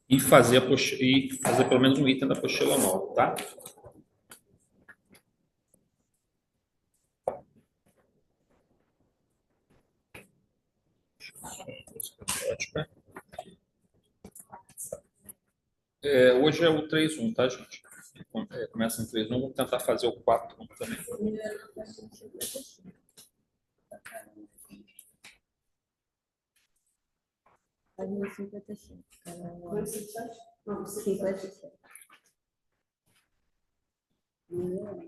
E fazer, e fazer pelo menos um item da apostila nova, tá? Hoje é o 3-1, tá, gente? Começa em 3-1, vamos tentar fazer o 4-1 também. Página 57. Não, 57.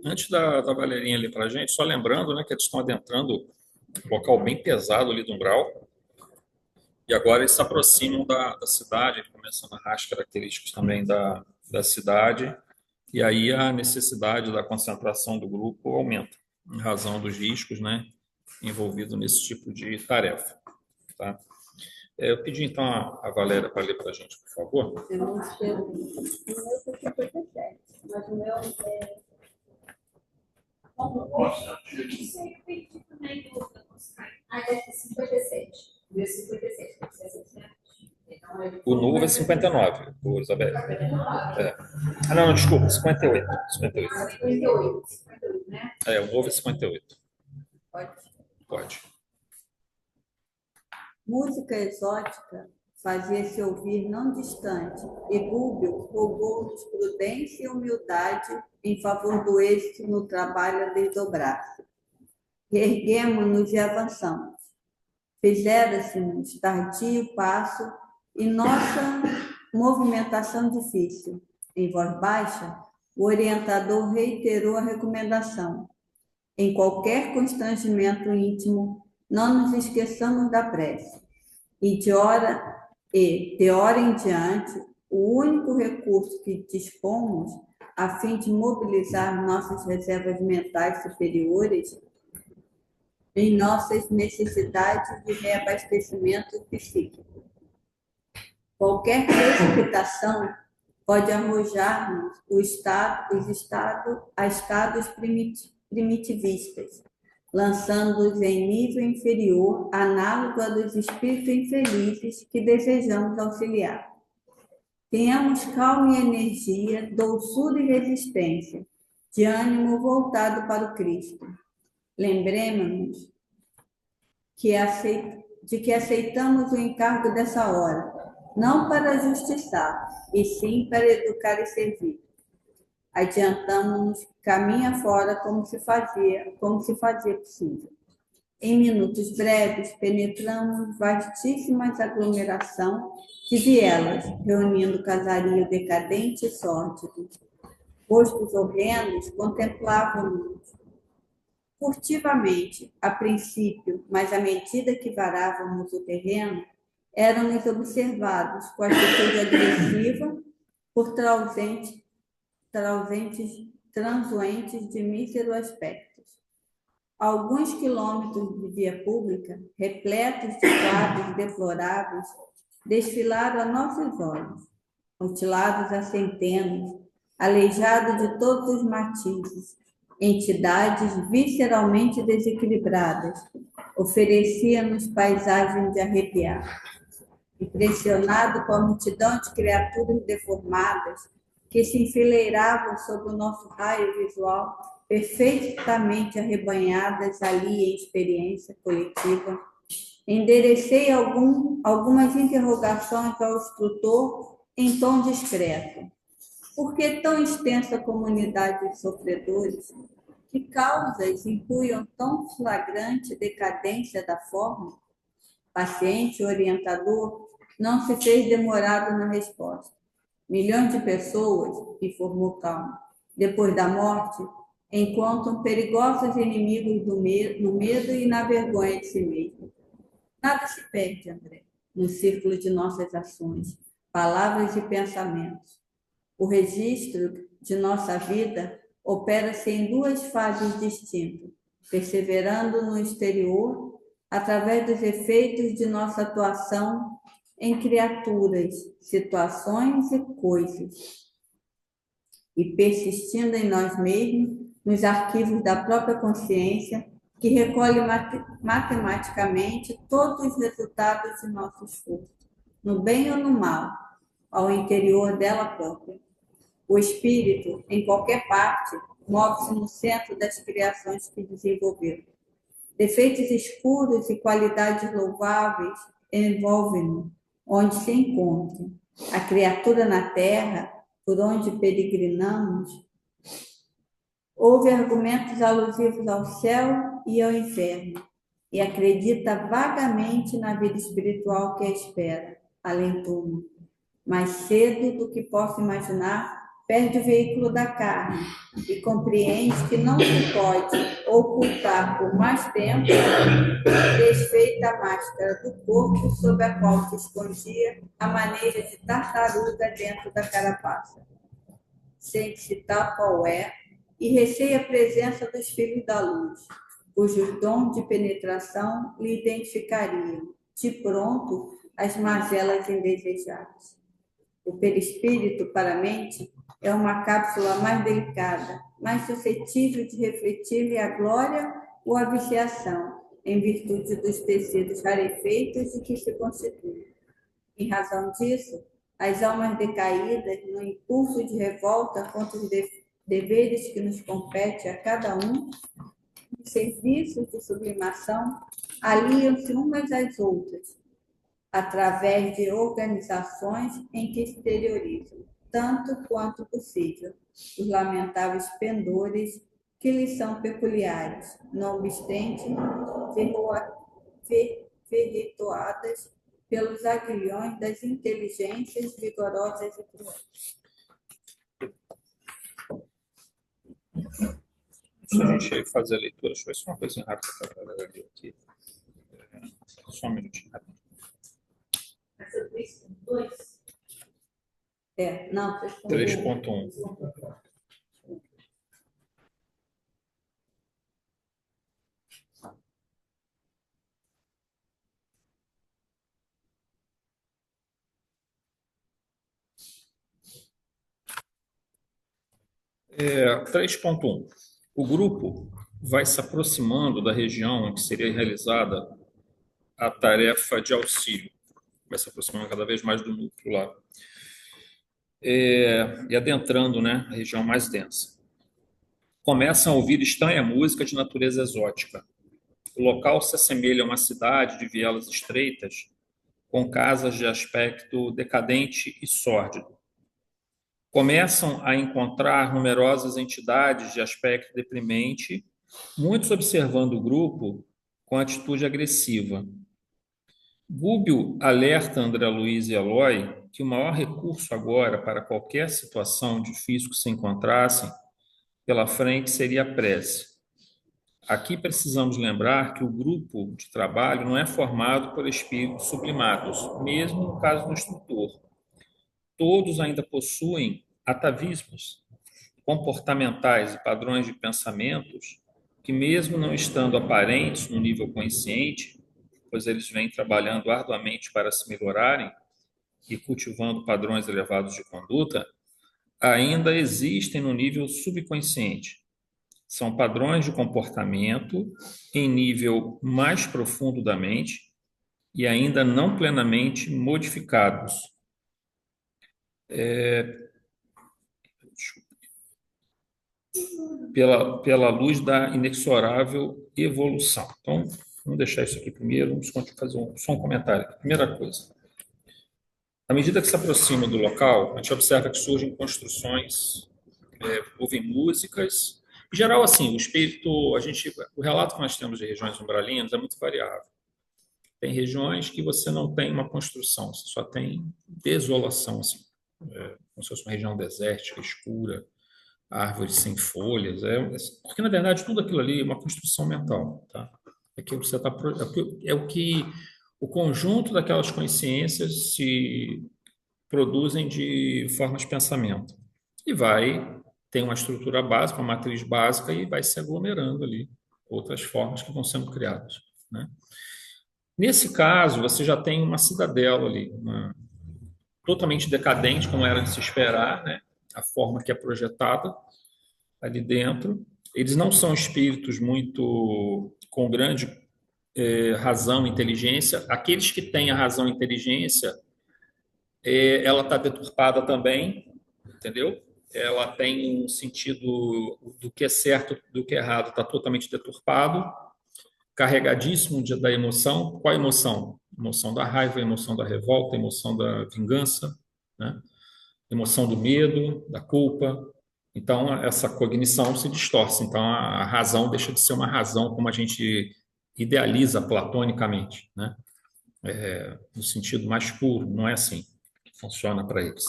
Antes da Valerinha ali para a gente, só lembrando, né, que eles estão adentrando um local bem pesado ali do umbral, e agora eles se aproximam da cidade, começam a narrar as características também da cidade, e aí a necessidade da concentração do grupo aumenta, em razão dos riscos, né, envolvidos nesse tipo de tarefa. Tá? Eu pedi então a Valéria para ler para a gente, por favor. Eu não sei. O meu foi 57, mas o meu é. Nossa, isso aí eu perdi também. Ah, deve ser 57. O meu 57, deve ser 60. O novo é 59, o Isabel. Não, desculpa, 58. 58. 58, né? O novo é 58. Pode. Música exótica fazia-se ouvir não distante, e Rúbio rogou-nos prudência e humildade em favor do êxito no trabalho a desdobrar-se. Erguemo-nos e avançamos. Fizera-se-nos tardio passo e nossa movimentação difícil. Em voz baixa, o orientador reiterou a recomendação. Em qualquer constrangimento íntimo, não nos esqueçamos da prece. E de hora em diante, o único recurso que dispomos a fim de mobilizar nossas reservas mentais superiores em nossas necessidades de reabastecimento psíquico. Qualquer precipitação pode arrojar-nos a estados primitivistas, lançando-os em nível inferior, análogo a dos espíritos infelizes que desejamos auxiliar. Tenhamos calma e energia, doçura e resistência, de ânimo voltado para o Cristo. Lembremos-nos de que aceitamos o encargo dessa hora, não para justiçar, e sim para educar e servir. Adiantamos-nos caminho fora como se fazia possível. Em minutos breves, penetramos vastíssimas aglomeração de vielas, reunindo casario decadente e sórdido. Rostos horrendos contemplávamos furtivamente, a princípio, mas à medida que varávamos o terreno, éramos observados com atitude agressiva por transuentes de mísero aspecto. Alguns quilômetros de via pública, repletos de quadros deploráveis, desfilaram a nossos olhos, mutilados a centenas, aleijados de todos os matizes, entidades visceralmente desequilibradas, ofereciam-nos paisagens de arrepiar. Impressionado com a multidão de criaturas deformadas que se enfileiravam sob o nosso raio visual, perfeitamente arrebanhadas ali em experiência coletiva, enderecei algumas interrogações ao instrutor em tom discreto. Por que tão extensa comunidade de sofredores? Que causas impunham tão flagrante decadência da forma? Paciente orientador não se fez demorado na resposta. Milhões de pessoas, informou calmo, depois da morte, encontram perigosos inimigos no medo e na vergonha de si mesmo. Nada se perde, André, no círculo de nossas ações, palavras e pensamentos. O registro de nossa vida opera-se em duas fases distintas, perseverando no exterior, através dos efeitos de nossa atuação em criaturas, situações e coisas, e persistindo em nós mesmos, nos arquivos da própria consciência, que recolhe matematicamente todos os resultados de nosso esforço, no bem ou no mal, ao interior dela própria. O espírito, em qualquer parte, move-se no centro das criações que desenvolveu. Defeitos escuros e qualidades louváveis envolvem-no, onde se encontra. A criatura na terra, por onde peregrinamos, ouve argumentos alusivos ao céu e ao inferno, e acredita vagamente na vida espiritual que a espera, além-túmulo. Mais cedo do que posso imaginar, perde o veículo da carne e compreende que não se pode ocultar por mais tempo desfeita a máscara do corpo sob a qual se escondia a maneira de tartaruga dentro da carapaça. Sente-se tal qual é e receia a presença dos filhos da luz, cujos dons de penetração lhe identificariam, de pronto, as mazelas indesejadas. O perispírito para a mente é uma cápsula mais delicada, mais suscetível de refletir a glória ou a viciação, em virtude dos tecidos rarefeitos de que se constitui. Em razão disso, as almas decaídas, no impulso de revolta contra os deveres que nos compete a cada um, os serviços de sublimação, aliam-se umas às outras, através de organizações em que exteriorizam, tanto quanto possível, os lamentáveis pendores que lhes são peculiares, não obstante ferretoadas pelos aguilhões das inteligências vigorosas e cruéis. Se a gente fazer a leitura, deixa eu ver só uma coisa rápida para ler aqui. Só um minutinho. Essa 3.2? Não, 3.1. É, 3.1. O grupo vai se aproximando da região em que seria realizada a tarefa de auxílio. Vai se aproximando cada vez mais do núcleo lá. E adentrando, né, a região mais densa. Começam a ouvir estranha música de natureza exótica. O local se assemelha a uma cidade de vielas estreitas, com casas de aspecto decadente e sórdido. Começam a encontrar numerosas entidades de aspecto deprimente, muitos observando o grupo com atitude agressiva. Gúbio alerta André Luiz e Eloy que o maior recurso agora para qualquer situação difícil que se encontrassem pela frente seria a prece. Aqui precisamos lembrar que o grupo de trabalho não é formado por espíritos sublimados, mesmo no caso do instrutor. Todos ainda possuem atavismos comportamentais e padrões de pensamentos que, mesmo não estando aparentes no nível consciente, pois eles vêm trabalhando arduamente para se melhorarem e cultivando padrões elevados de conduta, ainda existem no nível subconsciente. São padrões de comportamento em nível mais profundo da mente e ainda não plenamente modificados. Pela luz da inexorável evolução. Então, vamos deixar isso aqui primeiro, vamos fazer só um comentário. Primeira coisa. À medida que se aproxima do local, a gente observa que surgem construções, ouvem músicas. Em geral, assim, o espírito, o relato que nós temos de regiões umbralinas é muito variável. Tem regiões que você não tem uma construção, você só tem desolação, assim, como se fosse uma região desértica, escura, árvores sem folhas, porque na verdade tudo aquilo ali é uma construção mental, tá? É o que o conjunto daquelas consciências se produzem de formas de pensamento e tem uma estrutura básica, uma matriz básica e vai se aglomerando ali outras formas que vão sendo criadas, né? Nesse caso, você já tem uma cidadela ali, totalmente decadente, como era de se esperar, né? A forma que é projetada ali dentro, Eles não são espíritos muito com grande razão e inteligência. Aqueles que têm a razão e inteligência, ela está deturpada também, entendeu? Ela tem um sentido do que é certo, do que é errado, está totalmente deturpado, carregadíssimo da emoção. Qual a emoção? Emoção da raiva, emoção da revolta, emoção da vingança, né? Emoção do medo, da culpa. Então, essa cognição se distorce. Então, a razão deixa de ser uma razão como a gente idealiza platonicamente, né? No sentido mais puro, não é assim que funciona para eles.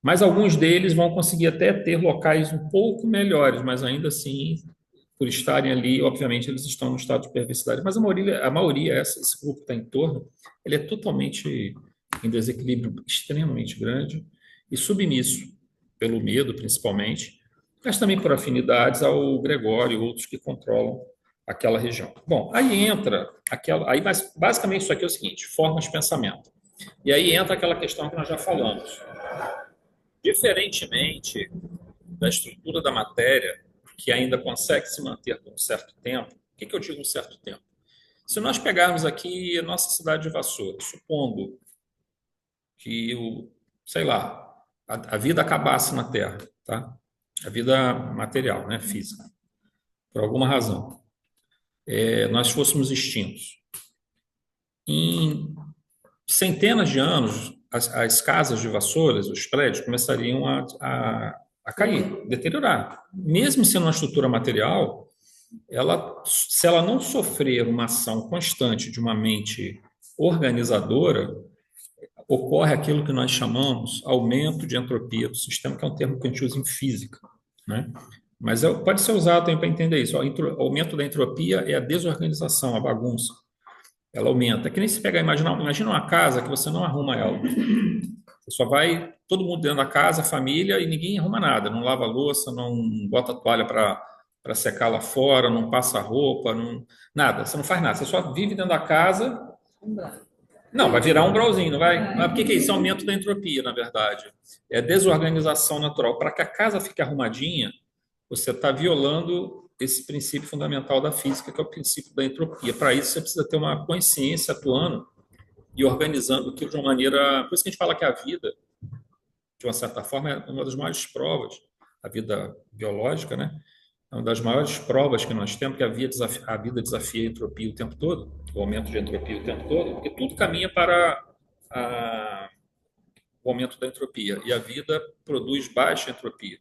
Mas alguns deles vão conseguir até ter locais um pouco melhores, mas ainda assim, por estarem ali, obviamente, eles estão no estado de perversidade. Mas a maioria esse grupo que está em torno, ele é totalmente em desequilíbrio extremamente grande e submisso pelo medo, principalmente, mas também por afinidades ao Gregório e outros que controlam aquela região. Bom, aí entra aí basicamente isso aqui é o seguinte: formas de pensamento. E aí entra aquela questão que nós já falamos. Diferentemente da estrutura da matéria, que ainda consegue se manter por um certo tempo, o que eu digo um certo tempo? Se nós pegarmos aqui a nossa cidade de Vassoura, supondo que sei lá, a vida acabasse na Terra, tá? A vida material, né, física, por alguma razão, nós fôssemos extintos. Em centenas de anos, as casas de Vassouras, os prédios, começariam a cair, deteriorar. Mesmo sendo uma estrutura material, se ela não sofrer uma ação constante de uma mente organizadora, ocorre aquilo que nós chamamos aumento de entropia do sistema, que é um termo que a gente usa em física, né? Mas pode ser usado também para entender isso. O aumento da entropia é a desorganização, a bagunça. Ela aumenta. É que nem se pegar, imagina uma casa que você não arruma ela. Você só vai, todo mundo dentro da casa, família, e ninguém arruma nada. Não lava a louça, não bota a toalha para secar lá fora, não passa roupa, nada. Você não faz nada. Você só vive dentro da casa. Não, vai virar um grauzinho, não vai? Mas por que é isso? É aumento da entropia, na verdade. É desorganização natural. Para que a casa fique arrumadinha, você está violando esse princípio fundamental da física, que é o princípio da entropia. Para isso, você precisa ter uma consciência atuando e organizando aquilo de uma maneira. Por isso que a gente fala que a vida, de uma certa forma, é uma das maiores provas, a vida biológica, né? É uma das maiores provas que nós temos, que a vida desafia a entropia o tempo todo, o aumento de entropia o tempo todo, porque tudo caminha para o aumento da entropia, e a vida produz baixa entropia.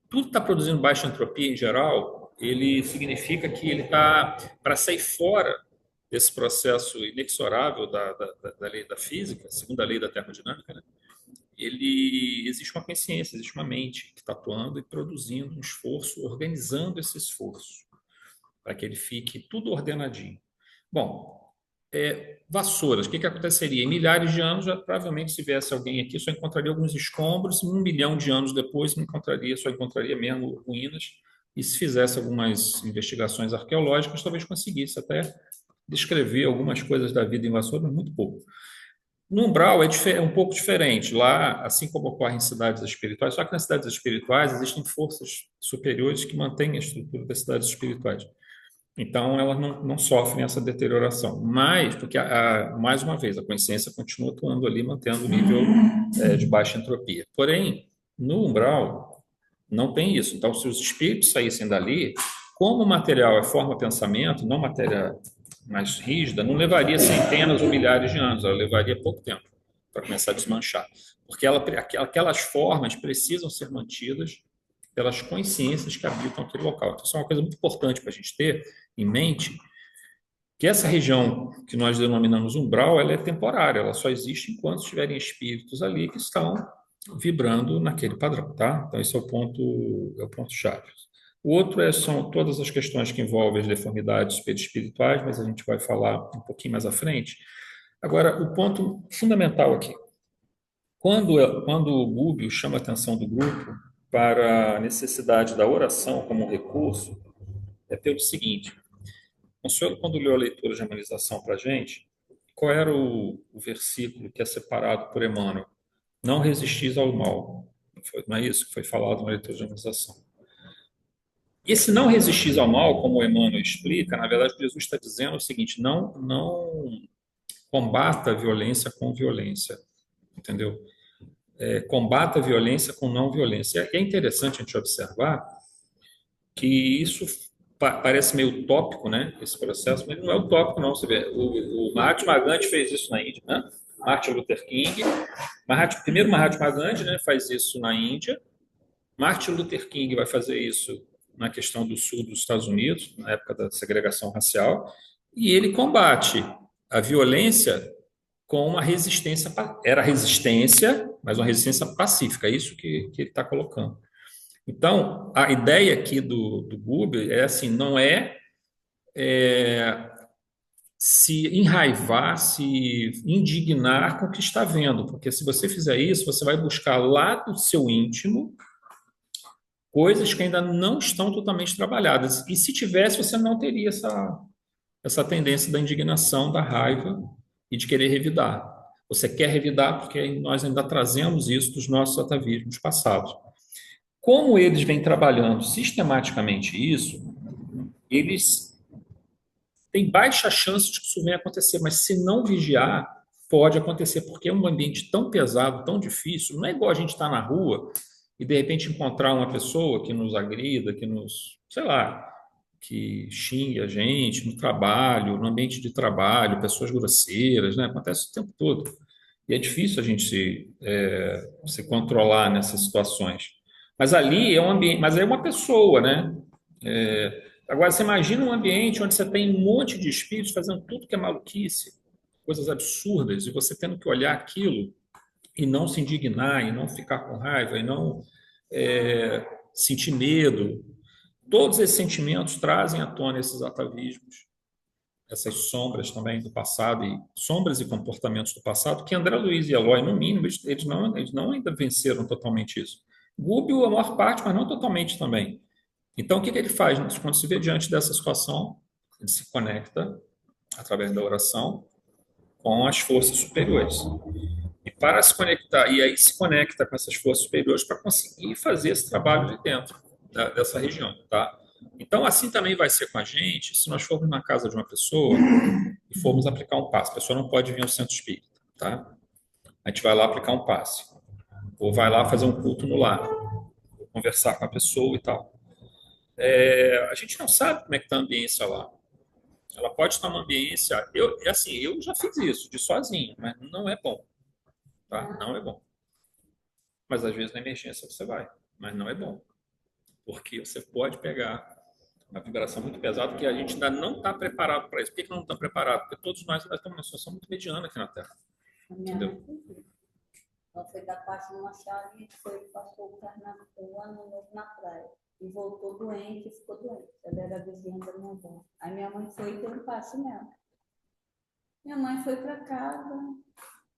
Tudo que está produzindo baixa entropia em geral, ele significa que ele está, para sair fora desse processo inexorável da lei da física, segundo a lei da termodinâmica, né? Existe uma consciência, existe uma mente que está atuando e produzindo um esforço, organizando esse esforço, para que ele fique tudo ordenadinho. Bom, Vassouras, o que aconteceria? Em milhares de anos, provavelmente, se viesse alguém aqui, só encontraria alguns escombros, e 1 milhão de anos depois, só encontraria mesmo ruínas, e se fizesse algumas investigações arqueológicas, talvez conseguisse até descrever algumas coisas da vida em Vassouras, mas muito pouco. No umbral é um pouco diferente. Lá, assim como ocorre em cidades espirituais, só que nas cidades espirituais existem forças superiores que mantêm a estrutura das cidades espirituais. Então, elas não sofrem essa deterioração. Mas, porque, mais uma vez, a consciência continua atuando ali, mantendo o nível de baixa entropia. Porém, no umbral, não tem isso. Então, se os espíritos saíssem dali, como o material é forma-pensamento, não matéria mais rígida, não levaria centenas ou milhares de anos, ela levaria pouco tempo para começar a desmanchar. Porque aquelas formas precisam ser mantidas pelas consciências que habitam aquele local. Então, isso é uma coisa muito importante para a gente ter em mente, que essa região que nós denominamos umbral, ela é temporária, ela só existe enquanto estiverem espíritos ali que estão vibrando naquele padrão, tá? Então, esse é o ponto chave. O outro são todas as questões que envolvem as deformidades perispirituais, mas a gente vai falar um pouquinho mais à frente. Agora, o ponto fundamental aqui. Quando o Gubbio chama a atenção do grupo para a necessidade da oração como um recurso, é pelo seguinte: o senhor, quando leu a leitura de harmonização para a gente, qual era o versículo que é separado por Emmanuel? Não resistis ao mal. Não é isso que foi falado na leitura de harmonização. Esse não resistir ao mal, como o Emmanuel explica, na verdade, Jesus está dizendo o seguinte: não combata a violência com violência, entendeu? Combata a violência com não violência. É interessante a gente observar que isso parece meio utópico, né? Esse processo, mas não é utópico, não. Você vê, o Mahatma Gandhi fez isso na Índia, né? Martin Luther King, primeiro Mahatma Gandhi, né, faz isso na Índia. Martin Luther King vai fazer isso na questão do sul dos Estados Unidos, na época da segregação racial, e ele combate a violência com uma resistência, era resistência, mas uma resistência pacífica, é isso que ele está colocando. Então, a ideia aqui do Buber é assim, não é se enraivar, se indignar com o que está vendo, porque se você fizer isso, você vai buscar lá do seu íntimo coisas que ainda não estão totalmente trabalhadas. E se tivesse, você não teria essa tendência da indignação, da raiva e de querer revidar. Você quer revidar porque nós ainda trazemos isso dos nossos atavismos passados. Como eles vêm trabalhando sistematicamente isso, eles têm baixa chance de que isso venha acontecer, mas se não vigiar, pode acontecer, porque é um ambiente tão pesado, tão difícil, não é igual a gente estar na rua e de repente encontrar uma pessoa que nos agrida, que nos, sei lá, que xingue a gente no trabalho, no ambiente de trabalho, pessoas grosseiras, né? Acontece o tempo todo. E é difícil a gente se controlar nessas situações. Mas ali é um ambiente, mas é uma pessoa, né? Agora, você imagina um ambiente onde você tem um monte de espíritos fazendo tudo que é maluquice, coisas absurdas, e você tendo que olhar aquilo e não se indignar, e não ficar com raiva, e não sentir medo. Todos esses sentimentos trazem à tona esses atavismos, essas sombras também do passado, e sombras e comportamentos do passado, que André Luiz e Eloy, no mínimo, eles não ainda venceram totalmente isso. Gúbio, a maior parte, mas não totalmente também. Então, o que ele faz? Quando se vê diante dessa situação, ele se conecta, através da oração, com as forças superiores. E para se conectar, e aí se conecta com essas forças superiores para conseguir fazer esse trabalho de dentro dessa região, tá? Então, assim também vai ser com a gente, se nós formos na casa de uma pessoa e formos aplicar um passe. A pessoa não pode vir ao centro espírita, tá? A gente vai lá aplicar um passe. Ou vai lá fazer um culto no lar, conversar com a pessoa e tal. A gente não sabe como é que está a ambiência lá. Ela pode estar numa ambiência... eu já fiz isso, de sozinho, mas não é bom, tá? Não é bom. Mas às vezes na emergência você vai, mas não é bom. Porque você pode pegar uma vibração muito pesada que a gente ainda não está preparado para isso. Por que não está preparado? Porque todos nós estamos numa situação muito mediana aqui na Terra. Entendeu? Ela foi da parte de uma chave e passou o ano novo na praia. E voltou doente e ficou doente. Ela era vizinha da minha avó. Aí minha mãe foi e deu um passe nela. Minha mãe foi para casa,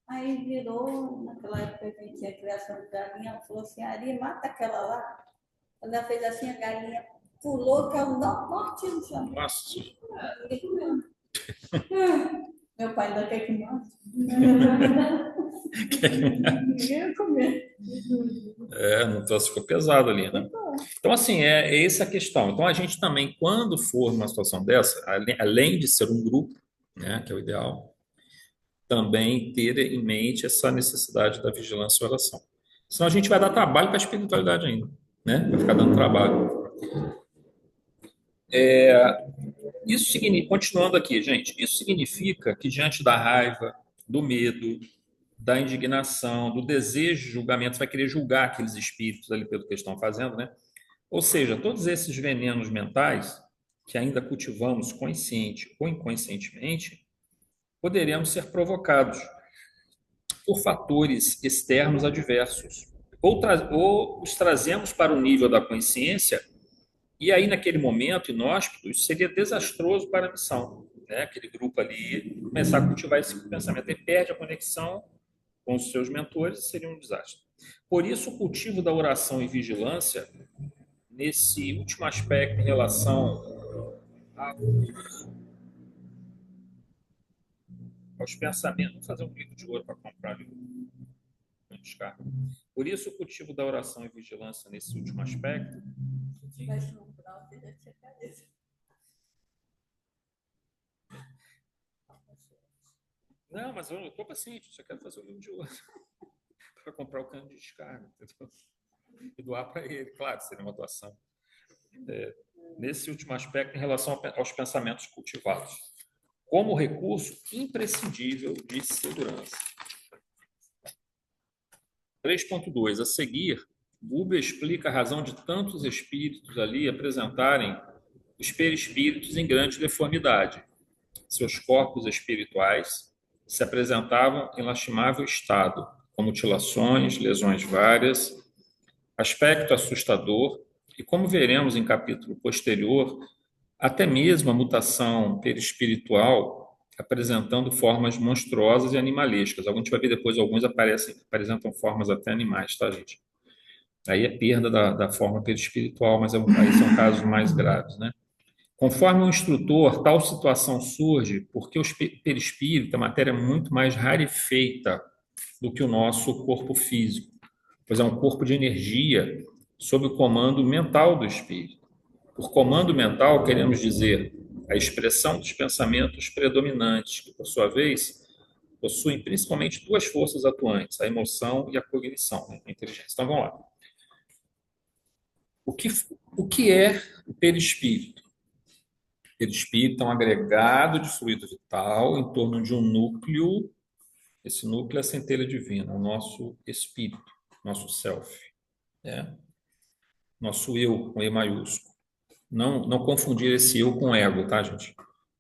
aí virou, naquela época a gente tinha criação de galinha, ela falou assim, Ari, mata aquela lá. Quando ela fez assim, a galinha pulou, caiu morte no chão. Nossa. Meu pai ainda quer que mate. Ninguém ia comer. Então ficou pesado ali, né? Então, assim, é essa a questão. Então, a gente também, quando for numa situação dessa, além de ser um grupo, né, que é o ideal, também ter em mente essa necessidade da vigilância e oração. Senão a gente vai dar trabalho para a espiritualidade ainda, né? Vai ficar dando trabalho. Isso significa, continuando aqui, gente, isso significa que diante da raiva, do medo, da indignação, do desejo de julgamento, você vai querer julgar aqueles espíritos ali pelo que eles estão fazendo, né? Ou seja, todos esses venenos mentais que ainda cultivamos consciente ou inconscientemente, poderemos ser provocados por fatores externos adversos. Ou os trazemos para o nível da consciência, e aí, naquele momento, inóspitos, seria desastroso para a missão. Né? Aquele grupo ali começar a cultivar esse pensamento. Ele perde a conexão com os seus mentores e seria um desastre. Por isso, o cultivo da oração e vigilância, nesse último aspecto em relação aos pensamentos. Vou fazer um clique de ouro para comprar ali. Por isso, o cultivo da oração e vigilância nesse último aspecto. Não, mas eu estou paciente, só quero fazer o livro de hoje para comprar o cano de descarga, entendeu? E doar para ele, claro, seria uma doação. Nesse último aspecto, em relação aos pensamentos cultivados, como recurso imprescindível de segurança. 3.2. A seguir, Buber explica a razão de tantos espíritos ali apresentarem os perispíritos em grande deformidade. Seus corpos espirituais se apresentavam em lastimável estado, com mutilações, lesões várias, aspecto assustador, e como veremos em capítulo posterior, até mesmo a mutação perispiritual apresentando formas monstruosas e animalescas. A gente vai ver depois, alguns apresentam formas até animais, tá, gente? Aí é perda da forma perispiritual, mas aí são casos mais graves, né? Conforme o instrutor, tal situação surge porque o perispírito é matéria muito mais rarefeita do que o nosso corpo físico, pois é um corpo de energia sob o comando mental do espírito. Por comando mental, queremos dizer a expressão dos pensamentos predominantes, que, por sua vez, possuem principalmente duas forças atuantes, a emoção e a cognição, né? A inteligência. Então, vamos lá. O que é o perispírito? O perispírito é um agregado de fluido vital em torno de um núcleo. Esse núcleo é a centelha divina, o nosso espírito, nosso self, né? Nosso eu, com E maiúsculo. Não confundir esse eu com ego, tá, gente?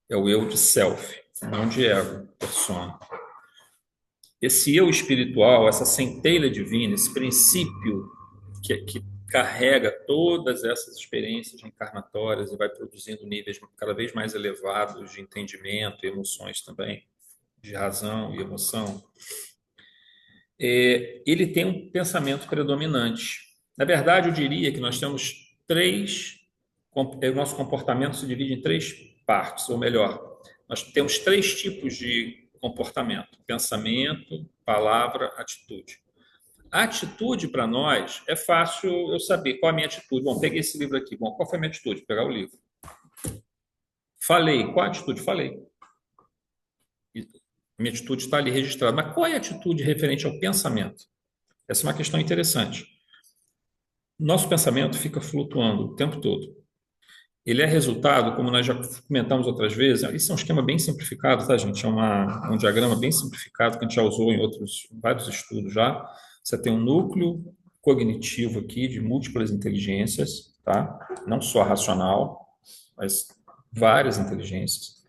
É o eu de self, não de ego, persona. Esse eu espiritual, essa centelha divina, esse princípio que carrega todas essas experiências encarnatórias e vai produzindo níveis cada vez mais elevados de entendimento e emoções também, de razão e emoção, ele tem um pensamento predominante. Na verdade, eu diria que nós temos o nosso comportamento se divide em três partes, ou melhor, nós temos três tipos de comportamento: pensamento, palavra, atitude. A atitude para nós é fácil eu saber qual a minha atitude. Bom, peguei esse livro aqui. Bom, qual foi a minha atitude? Pegar o livro. Falei. Qual a atitude? Falei. Minha atitude está ali registrada. Mas qual é a atitude referente ao pensamento? Essa é uma questão interessante. Nosso pensamento fica flutuando o tempo todo. Ele é resultado, como nós já comentamos outras vezes, isso é um esquema bem simplificado, tá, gente? É um diagrama bem simplificado que a gente já usou em vários estudos já. Você tem um núcleo cognitivo aqui de múltiplas inteligências, tá? Não só racional, mas várias inteligências.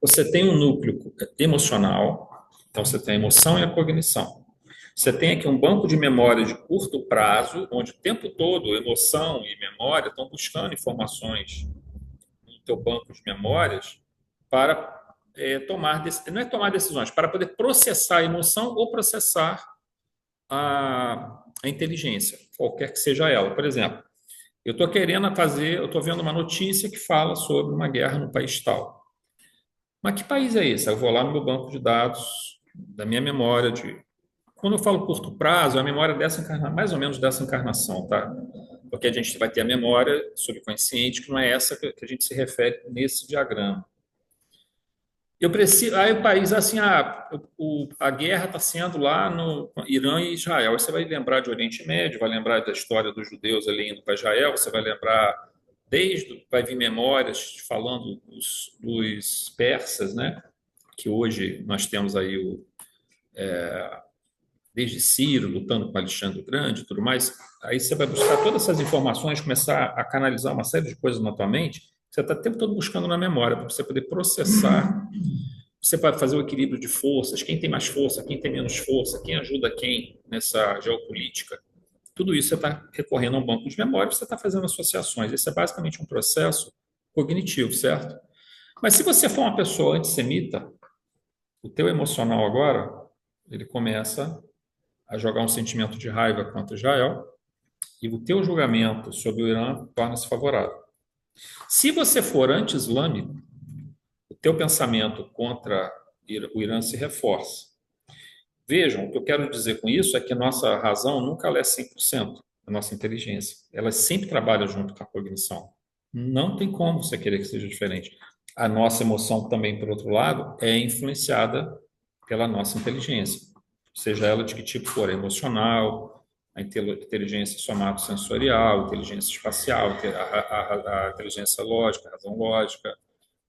Você tem um núcleo emocional, então você tem a emoção e a cognição. Você tem aqui um banco de memória de curto prazo, onde o tempo todo emoção e memória estão buscando informações no teu banco de memórias para não é tomar decisões, para poder processar a emoção ou processar a inteligência, qualquer que seja ela. Por exemplo, eu estou vendo uma notícia que fala sobre uma guerra no país tal. Mas que país é esse? Eu vou lá no meu banco de dados, da minha memória Quando eu falo curto prazo, é a memória mais ou menos dessa encarnação, tá? Porque a gente vai ter a memória subconsciente, que não é essa que a gente se refere nesse diagrama. Aí o país, assim, a guerra está sendo lá no Irã e Israel. Aí você vai lembrar de Oriente Médio, vai lembrar da história dos judeus ali indo para Israel, você vai lembrar vai vir memórias falando dos persas, né? Que hoje nós temos aí desde Ciro lutando com Alexandre o Grande e tudo mais. Aí você vai buscar todas essas informações, começar a canalizar uma série de coisas na tua mente. Você está o tempo todo buscando na memória para você poder processar. Você pode fazer o equilíbrio de forças, quem tem mais força, quem tem menos força, quem ajuda quem nessa geopolítica. Tudo isso você está recorrendo a um banco de memória, você está fazendo associações. Esse é basicamente um processo cognitivo, certo? Mas se você for uma pessoa antissemita, o teu emocional agora, ele começa a jogar um sentimento de raiva contra Israel e o teu julgamento sobre o Irã torna-se favorável. Se você for anti-islâmico, o teu pensamento contra o Irã se reforça. Vejam, o que eu quero dizer com isso é que a nossa razão nunca é 100%, a nossa inteligência. Ela sempre trabalha junto com a cognição. Não tem como você querer que seja diferente. A nossa emoção também, por outro lado, é influenciada pela nossa inteligência, seja ela de que tipo for, emocional, a inteligência somatosensorial, inteligência espacial, a inteligência lógica, a razão lógica,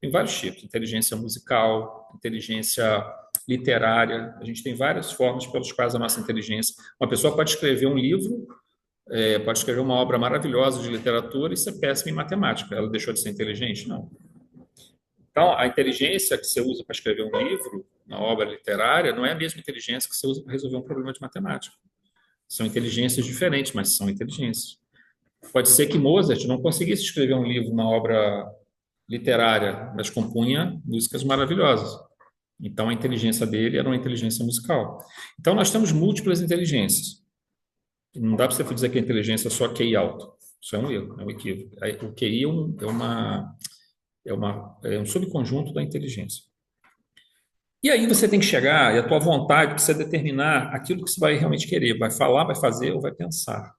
tem vários tipos, inteligência musical, inteligência literária, a gente tem várias formas pelas quais a nossa inteligência, uma pessoa pode escrever um livro, pode escrever uma obra maravilhosa de literatura e ser péssima em matemática, ela deixou de ser inteligente? Não. Então, a inteligência que você usa para escrever um livro, uma obra literária, não é a mesma inteligência que você usa para resolver um problema de matemática. São inteligências diferentes, mas são inteligências. Pode ser que Mozart não conseguisse escrever um livro, uma obra literária, mas compunha músicas maravilhosas. Então, a inteligência dele era uma inteligência musical. Então, nós temos múltiplas inteligências. Não dá para você dizer que a inteligência é só QI alto. Isso é um erro, é um equívoco. O QI é um subconjunto da inteligência. E aí você tem que chegar, e a tua vontade precisa determinar aquilo que você vai realmente querer. Vai falar, vai fazer ou vai pensar.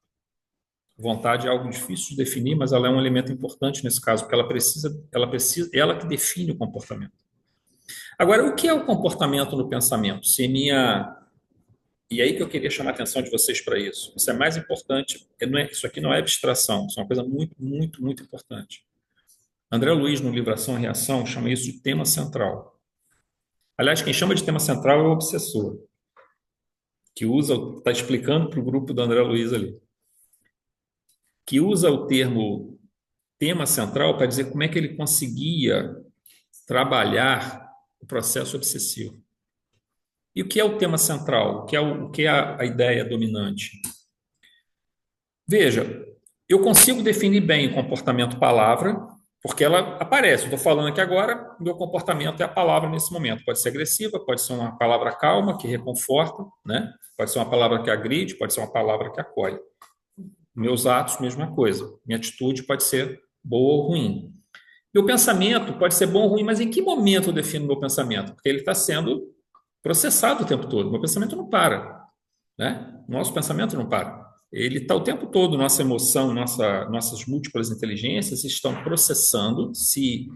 Vontade é algo difícil de definir, mas ela é um elemento importante nesse caso, porque ela que define o comportamento. Agora, o que é o comportamento no pensamento? E aí que eu queria chamar a atenção de vocês para isso. Isso é mais importante, isso aqui não é abstração, isso é uma coisa muito, muito, muito importante. André Luiz, no livro Ação e Reação, chama isso de tema central. Aliás, quem chama de tema central é o obsessor, que está explicando para o grupo do André Luiz ali, que usa o termo tema central para dizer como é que ele conseguia trabalhar o processo obsessivo. E o que é o tema central? O que é a ideia dominante? Veja, eu consigo definir bem o comportamento palavra, porque ela aparece. Estou falando aqui agora, meu comportamento é a palavra nesse momento. Pode ser agressiva, pode ser uma palavra calma, que reconforta, né? Pode ser uma palavra que agride, pode ser uma palavra que acolhe. Meus atos, mesma coisa. Minha atitude pode ser boa ou ruim. Meu pensamento pode ser bom ou ruim, mas em que momento eu defino meu pensamento? Porque ele está sendo processado o tempo todo. Meu pensamento não para, né? Nosso pensamento não para. Ele está o tempo todo, nossa emoção, nossas múltiplas inteligências estão processando, se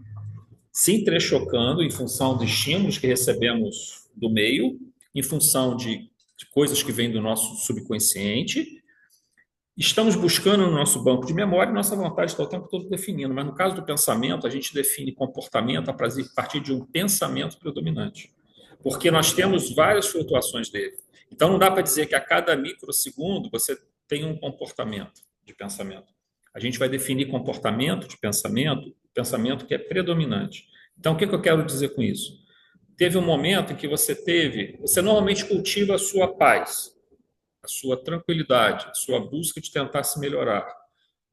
entrechocando em função de estímulos que recebemos do meio, em função de coisas que vêm do nosso subconsciente. Estamos buscando no nosso banco de memória e nossa vontade está o tempo todo definindo. Mas no caso do pensamento, a gente define comportamento a partir de um pensamento predominante. Porque nós temos várias flutuações dele. Então não dá para dizer que a cada microsegundo você tem um comportamento de pensamento. A gente vai definir comportamento de pensamento que é predominante. Então o que eu quero dizer com isso? Teve um momento em que você normalmente cultiva a sua paz, a sua tranquilidade, a sua busca de tentar se melhorar.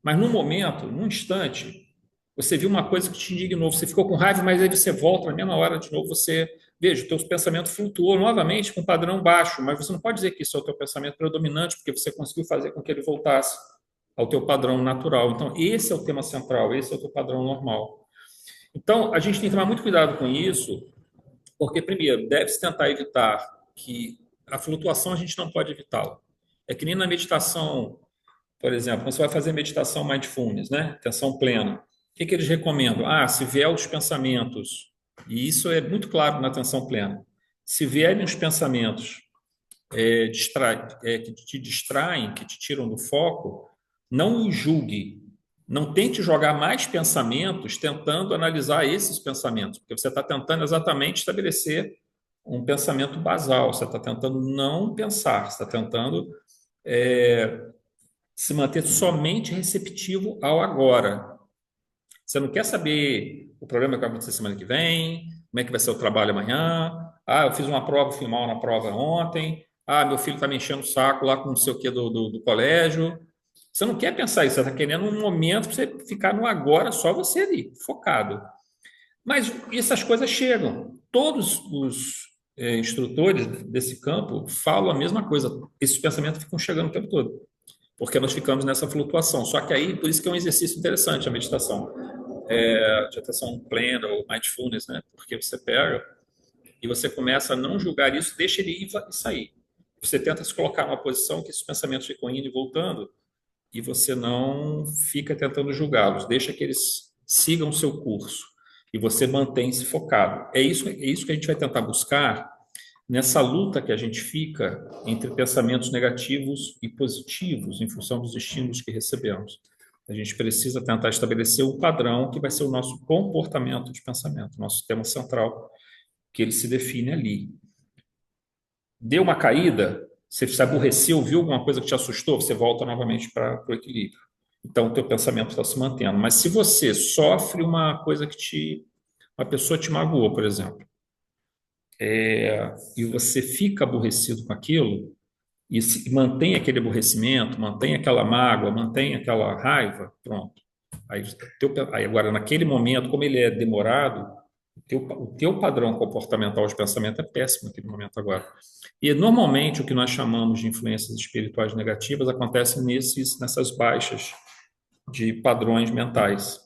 Mas num momento, num instante, você viu uma coisa que te indignou, você ficou com raiva, mas aí você volta na mesma hora de novo, veja, o teu pensamento flutuou novamente com um padrão baixo, mas você não pode dizer que isso é o teu pensamento predominante, porque você conseguiu fazer com que ele voltasse ao teu padrão natural. Então, esse é o tema central, esse é o teu padrão normal. Então, a gente tem que tomar muito cuidado com isso, porque, primeiro, deve-se tentar evitar que a flutuação a gente não pode evitá-la. É que nem na meditação, por exemplo, quando você vai fazer meditação mindfulness, né? Atenção plena. O que eles recomendam? Se vier os pensamentos, e isso é muito claro na atenção plena, se vierem os pensamentos que te distraem, que te tiram do foco, não os julgue. Não tente jogar mais pensamentos tentando analisar esses pensamentos, porque você está tentando exatamente estabelecer um pensamento basal, você está tentando não pensar, você está tentando se manter somente receptivo ao agora. Você não quer saber o problema que vai acontecer semana que vem, como é que vai ser o trabalho amanhã, eu fiz uma prova, fui mal na prova ontem, meu filho está me enchendo o saco lá com não sei o que do colégio. Você não quer pensar isso, você está querendo um momento para você ficar no agora, só você ali, focado. Mas essas coisas chegam. Todos os instrutores desse campo falam a mesma coisa. Esses pensamentos ficam chegando o tempo todo, porque nós ficamos nessa flutuação. Só que aí, por isso que é um exercício interessante a meditação, de atenção plena ou mindfulness, né? Porque você pega e você começa a não julgar isso, deixa ele ir e sair. Você tenta se colocar numa posição que esses pensamentos ficam indo e voltando, e você não fica tentando julgá-los, deixa que eles sigam o seu curso e você mantém-se focado. É isso que a gente vai tentar buscar nessa luta que a gente fica entre pensamentos negativos e positivos em função dos estímulos que recebemos. A gente precisa tentar estabelecer o padrão que vai ser o nosso comportamento de pensamento, nosso tema central, que ele se define ali. Deu uma caída, você se aborreceu, viu alguma coisa que te assustou, você volta novamente para o equilíbrio. Então, o teu pensamento está se mantendo. Mas se você sofre uma coisa uma pessoa te magoou, por exemplo, e você fica aborrecido com aquilo, e mantém aquele aborrecimento, mantém aquela mágoa, mantém aquela raiva, pronto. Aí agora, naquele momento, como ele é demorado, o teu padrão comportamental de pensamento é péssimo naquele momento agora. E normalmente o que nós chamamos de influências espirituais negativas acontece nessas baixas de padrões mentais.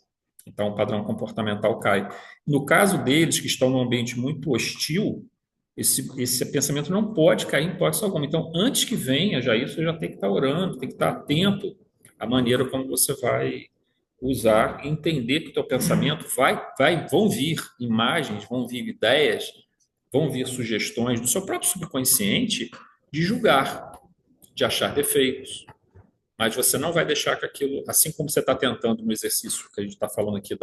Então o padrão comportamental cai. No caso deles, que estão num ambiente muito hostil, esse pensamento não pode cair em hipótese alguma. Então, antes que venha já isso, você já tem que estar orando, tem que estar atento à maneira como você vai usar, entender que o teu pensamento vão vir imagens, vão vir ideias, vão vir sugestões do seu próprio subconsciente de julgar, de achar defeitos. Mas você não vai deixar que aquilo, assim como você está tentando no exercício que a gente está falando aqui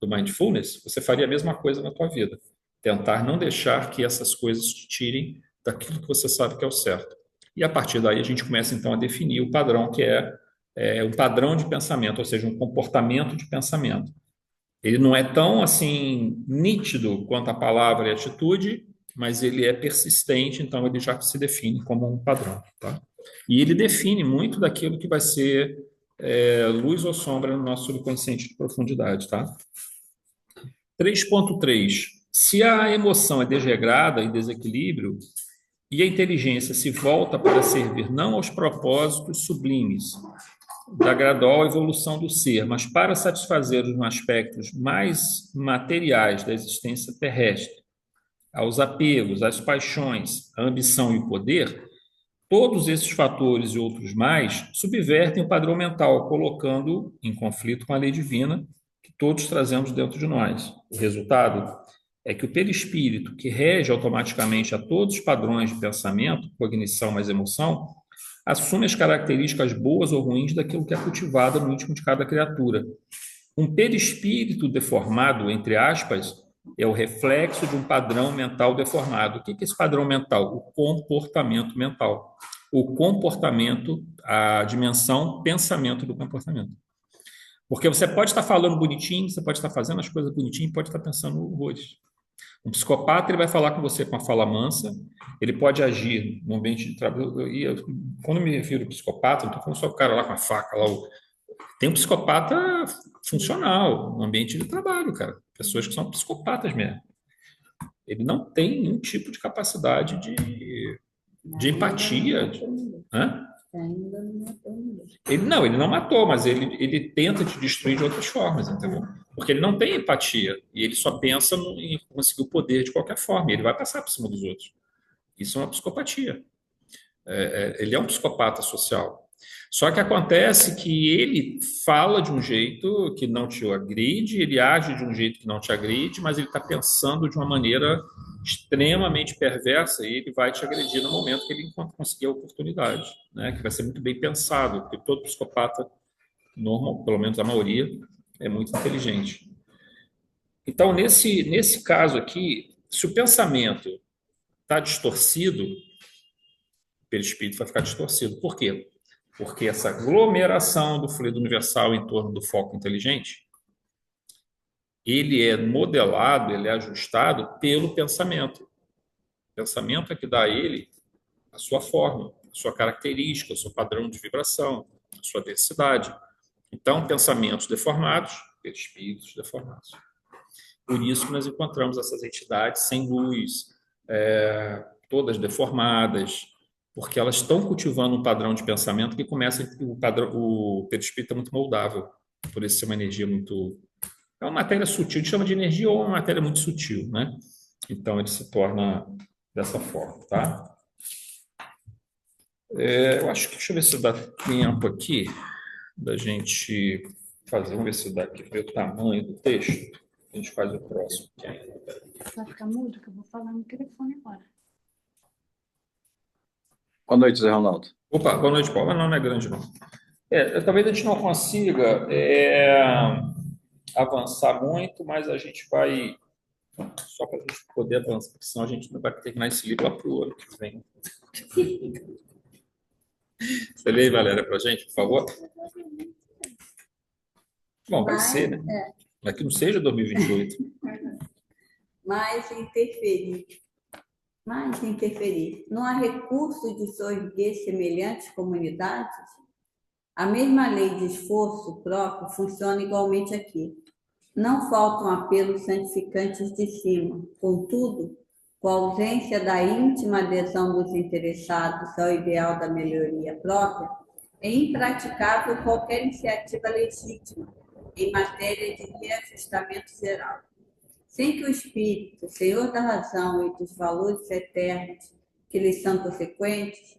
do mindfulness, você faria a mesma coisa na tua vida. Tentar não deixar que essas coisas te tirem daquilo que você sabe que é o certo. E a partir daí a gente começa então a definir o padrão que é um padrão de pensamento, ou seja, um comportamento de pensamento. Ele não é tão assim nítido quanto a palavra e a atitude, mas ele é persistente, então ele já se define como um padrão, tá? E ele define muito daquilo que vai ser luz ou sombra no nosso subconsciente de profundidade, tá? 3.3. Se a emoção é desregrada e desequilíbrio, e a inteligência se volta para servir não aos propósitos sublimes da gradual evolução do ser, mas para satisfazer os aspectos mais materiais da existência terrestre, aos apegos, às paixões, à ambição e o poder, todos esses fatores e outros mais subvertem o padrão mental, colocando em conflito com a lei divina que todos trazemos dentro de nós. O resultado é que o perispírito, que rege automaticamente a todos os padrões de pensamento, cognição mais emoção, assume as características boas ou ruins daquilo que é cultivado no íntimo de cada criatura. Um perispírito deformado, entre aspas, é o reflexo de um padrão mental deformado. O que é esse padrão mental? O comportamento mental. O comportamento, a dimensão pensamento do comportamento. Porque você pode estar falando bonitinho, você pode estar fazendo as coisas bonitinho, pode estar pensando horrores. Um psicopata, ele vai falar com você com a fala mansa, ele pode agir no ambiente de trabalho. Quando eu me refiro a psicopata, não estou falando só o cara lá com a faca. Tem um psicopata funcional no ambiente de trabalho, cara. Pessoas que são psicopatas mesmo. Ele não tem nenhum tipo de capacidade de empatia. Hã? Ainda não matou ninguém. Ele não matou, mas ele tenta te destruir de outras formas, entendeu? Porque ele não tem empatia e ele só pensa em conseguir o poder de qualquer forma. E ele vai passar por cima dos outros. Isso é uma psicopatia. Ele é um psicopata social. Só que acontece que ele fala de um jeito que não te agride, ele age de um jeito que não te agride, mas ele está pensando de uma maneira extremamente perversa e ele vai te agredir no momento que ele conseguir a oportunidade, né? Que vai ser muito bem pensado, porque todo psicopata, normal, pelo menos a maioria, é muito inteligente. Então, nesse caso aqui, se o pensamento está distorcido, o perispírito vai ficar distorcido. Por quê? Porque essa aglomeração do fluido universal em torno do foco inteligente, ele é modelado, ele é ajustado pelo pensamento. O pensamento é que dá a ele a sua forma, a sua característica, o seu padrão de vibração, a sua densidade. Então, pensamentos deformados, perispíritos deformados. Por isso que nós encontramos essas entidades sem luz, todas deformadas, porque elas estão cultivando um padrão de pensamento que começa o perispírito é muito moldável, por isso ser uma energia muito é uma matéria sutil, a gente chama de energia ou uma matéria muito sutil, né? Então ele se torna dessa forma, tá? Eu acho que deixa eu ver se dá tempo aqui da gente Vamos ver se dá aqui ver o tamanho do texto. A gente faz o próximo. Vai ficar mudo, que eu vou falar no telefone agora. Boa noite, Zé Ronaldo. Opa, boa noite, Paulo. Mas não é grande, não. Talvez a gente não consiga avançar muito, mas a gente vai, só para a gente poder avançar, porque senão a gente não vai terminar esse livro lá para o ano que vem. Você lê aí, Valéria, para a gente, por favor? Bom, vai ser, né? Mas que não seja 2028. Mais interferir. Não há recurso de sorrir semelhantes comunidades? A mesma lei de esforço próprio funciona igualmente aqui. Não faltam apelos santificantes de cima. Contudo, com a ausência da íntima adesão dos interessados ao ideal da melhoria própria, é impraticável qualquer iniciativa legítima em matéria de reajustamento geral. Sem que o Espírito, Senhor da razão e dos valores eternos que lhes são consequentes,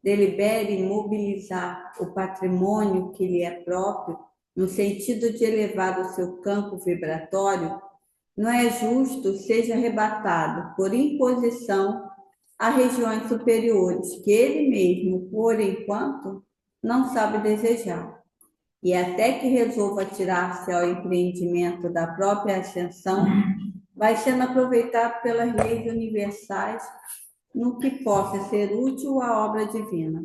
delibere mobilizar o patrimônio que lhe é próprio, no sentido de elevar o seu campo vibratório, não é justo seja arrebatado por imposição a regiões superiores que ele mesmo, por enquanto, não sabe desejar. E até que resolva tirar-se ao empreendimento da própria ascensão, vai sendo aproveitado pelas leis universais no que possa ser útil à obra divina.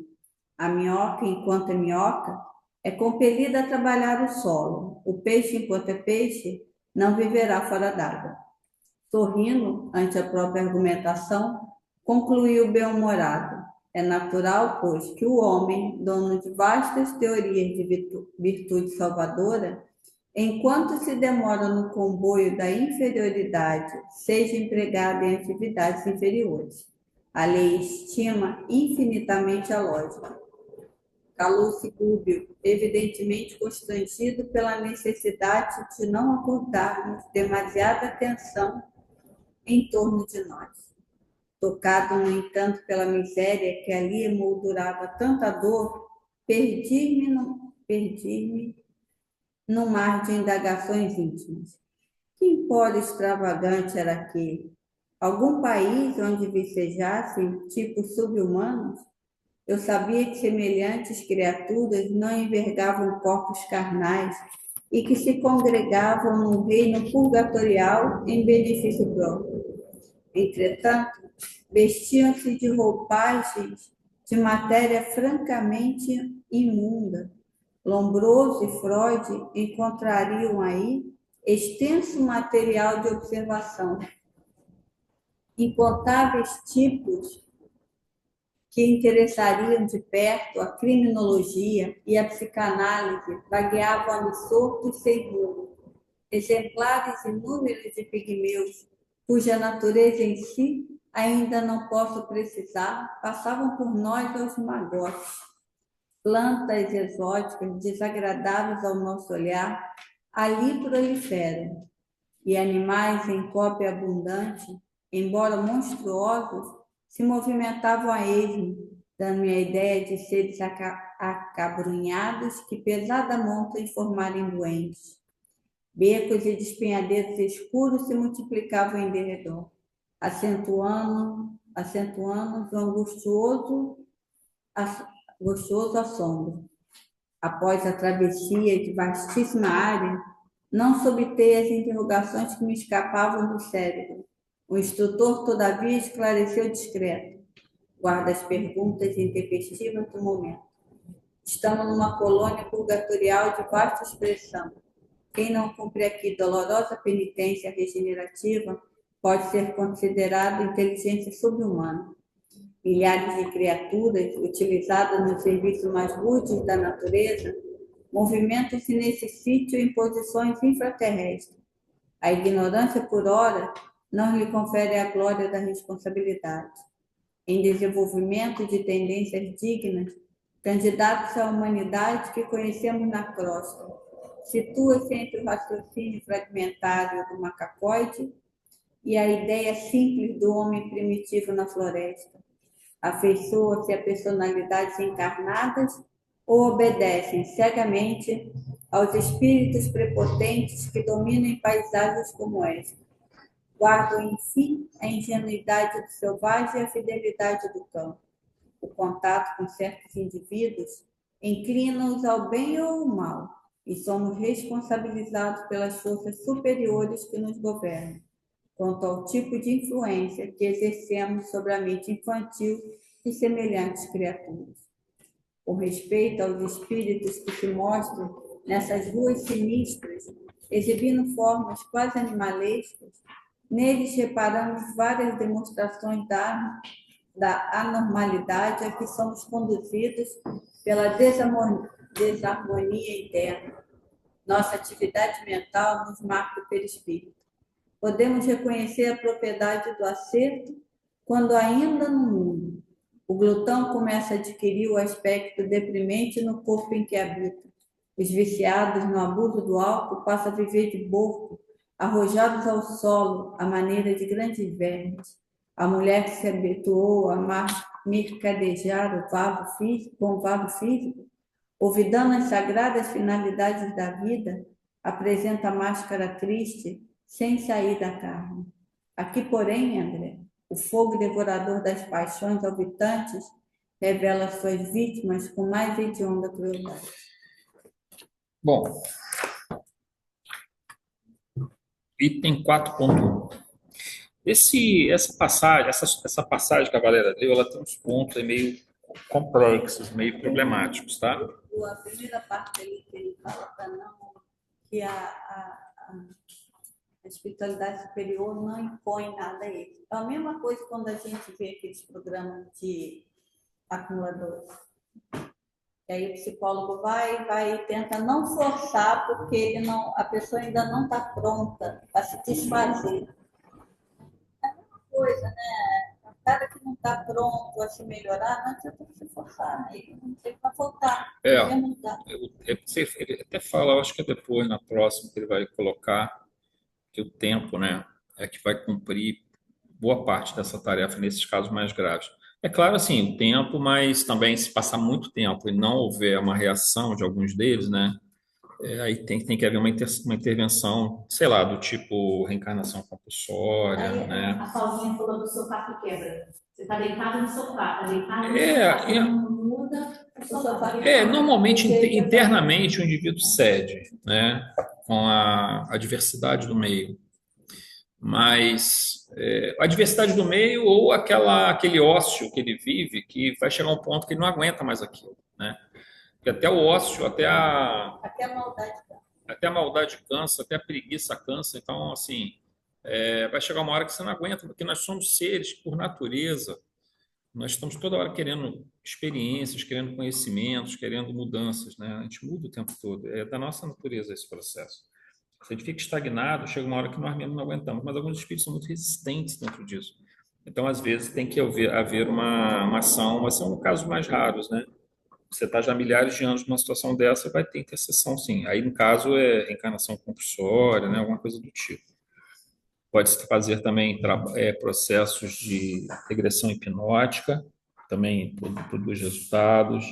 A minhoca, enquanto é minhoca, é compelida a trabalhar o solo. O peixe, enquanto é peixe, não viverá fora d'água. Sorrindo ante a própria argumentação, concluiu o bem-humorado. É natural, pois, que o homem, dono de vastas teorias de virtude salvadora, enquanto se demora no comboio da inferioridade, seja empregado em atividades inferiores. A lei estima infinitamente a lógica. Calou-se Gúbio, evidentemente constrangido pela necessidade de não acordarmos demasiada atenção em torno de nós. Tocado, no entanto, pela miséria que ali emoldurava tanta dor, perdi-me no mar de indagações íntimas. Que empório extravagante era aquele? Algum país onde vicejassem tipos sub-humanos? Eu sabia que semelhantes criaturas não envergavam corpos carnais e que se congregavam no reino purgatorial em benefício próprio. Entretanto, vestiam-se de roupagens de matéria francamente imunda. Lombroso e Freud encontrariam aí extenso material de observação. Incontáveis tipos que interessariam de perto a criminologia e a psicanálise vagueavam absortos sem rumo. Exemplares inúmeros de pigmeus, cuja natureza em si ainda não posso precisar, passavam por nós aos magotes. Plantas exóticas, desagradáveis ao nosso olhar, ali proliferam, e animais em cópia abundante, embora monstruosos, se movimentavam a esmo, dando-me a ideia de seres acabrunhados que pesada monta transformarem doentes. Becos e despenhadeiros escuros se multiplicavam em derredor, acentuando o angustioso assombro. Após a travessia de vastíssima área, não sobtei as interrogações que me escapavam do cérebro. O instrutor, todavia, esclareceu discreto. Guarda as perguntas intempestivas do momento. Estamos numa colônia purgatorial de vasta expressão. Quem não cumpre aqui dolorosa penitência regenerativa pode ser considerado inteligência subhumana. Milhares de criaturas, utilizadas no serviço mais rude da natureza, movimentam-se nesse sítio em posições infraterrestres. A ignorância, por ora, não lhe confere a glória da responsabilidade. Em desenvolvimento de tendências dignas, candidatos à humanidade que conhecemos na crosta, situa-se entre o raciocínio fragmentário do macacoide e a ideia simples do homem primitivo na floresta. Afeiçoa-se a personalidades encarnadas ou obedecem cegamente aos espíritos prepotentes que dominam em paisagens como esta. Guardo, enfim, a ingenuidade do selvagem e a fidelidade do campo. O contato com certos indivíduos inclina-os ao bem ou ao mal, e somos responsabilizados pelas forças superiores que nos governam, quanto ao tipo de influência que exercemos sobre a mente infantil de semelhantes criaturas. Com respeito aos espíritos que se mostram nessas ruas sinistras, exibindo formas quase animalescas, neles reparamos várias demonstrações da anormalidade a que somos conduzidos pela desarmonia interna. Nossa atividade mental nos marca o perispírito. Podemos reconhecer a propriedade do acerto quando ainda no mundo. O glutão começa a adquirir o aspecto deprimente no corpo em que habita. Os viciados no abuso do álcool passam a viver de bordo, arrojados ao solo, à maneira de grandes vermes. A mulher que se habituou a mercadejar com o vago físico, olvidando as sagradas finalidades da vida, apresenta a máscara triste, sem sair da carne. Aqui, porém, André, o fogo devorador das paixões orbitantes revela suas vítimas com mais hedionda crueldade. Bom, item 4.1. Essa passagem que a Valéria deu, ela tem uns pontos aí meio complexos, meio problemáticos, tá? A primeira parte ali que ele fala para não que a espiritualidade superior não impõe nada a ele. É a mesma coisa quando a gente vê aqueles programas de acumuladores. E aí o psicólogo vai e tenta não forçar, porque a pessoa ainda não está pronta para se desfazer. É a mesma coisa, né? O cara que não está pronto a se melhorar, não adianta se forçar, né? Ele não tem para voltar. Ele até fala, eu acho que é depois, na próxima, que ele vai colocar que o tempo, né, é que vai cumprir boa parte dessa tarefa nesses casos mais graves. É claro, assim, o tempo, mas também se passar muito tempo e não houver uma reação de alguns deles, né, aí tem que haver uma intervenção, sei lá, do tipo reencarnação compulsória, Aí, né? a Paulinha falou do sofá que quebra. Você está deitado no sofá, está deitado no sofá, você não muda o sofá. Normalmente, internamente, o indivíduo cede, né, com a diversidade do meio. Mas a diversidade do meio ou aquele ócio que ele vive, que vai chegar a um ponto que ele não aguenta mais aquilo, né? Porque até o ócio, Até a maldade cansa. até a maldade cansa, até a preguiça cansa. Então, assim, vai chegar uma hora que você não aguenta, porque nós somos seres, por natureza, nós estamos toda hora querendo experiências, querendo conhecimentos, querendo mudanças, né? A gente muda o tempo todo. É da nossa natureza esse processo. Se a gente fica estagnado, chega uma hora que nós mesmos não aguentamos. Mas alguns espíritos são muito resistentes dentro disso. Então, às vezes, tem que haver uma ação, mas são casos mais raros, né? Você está já há milhares de anos numa situação dessa, vai ter intercessão, sim. Aí, no caso, é reencarnação compulsória, né? Alguma coisa do tipo. Pode-se fazer também processos de regressão hipnótica, também produz resultados.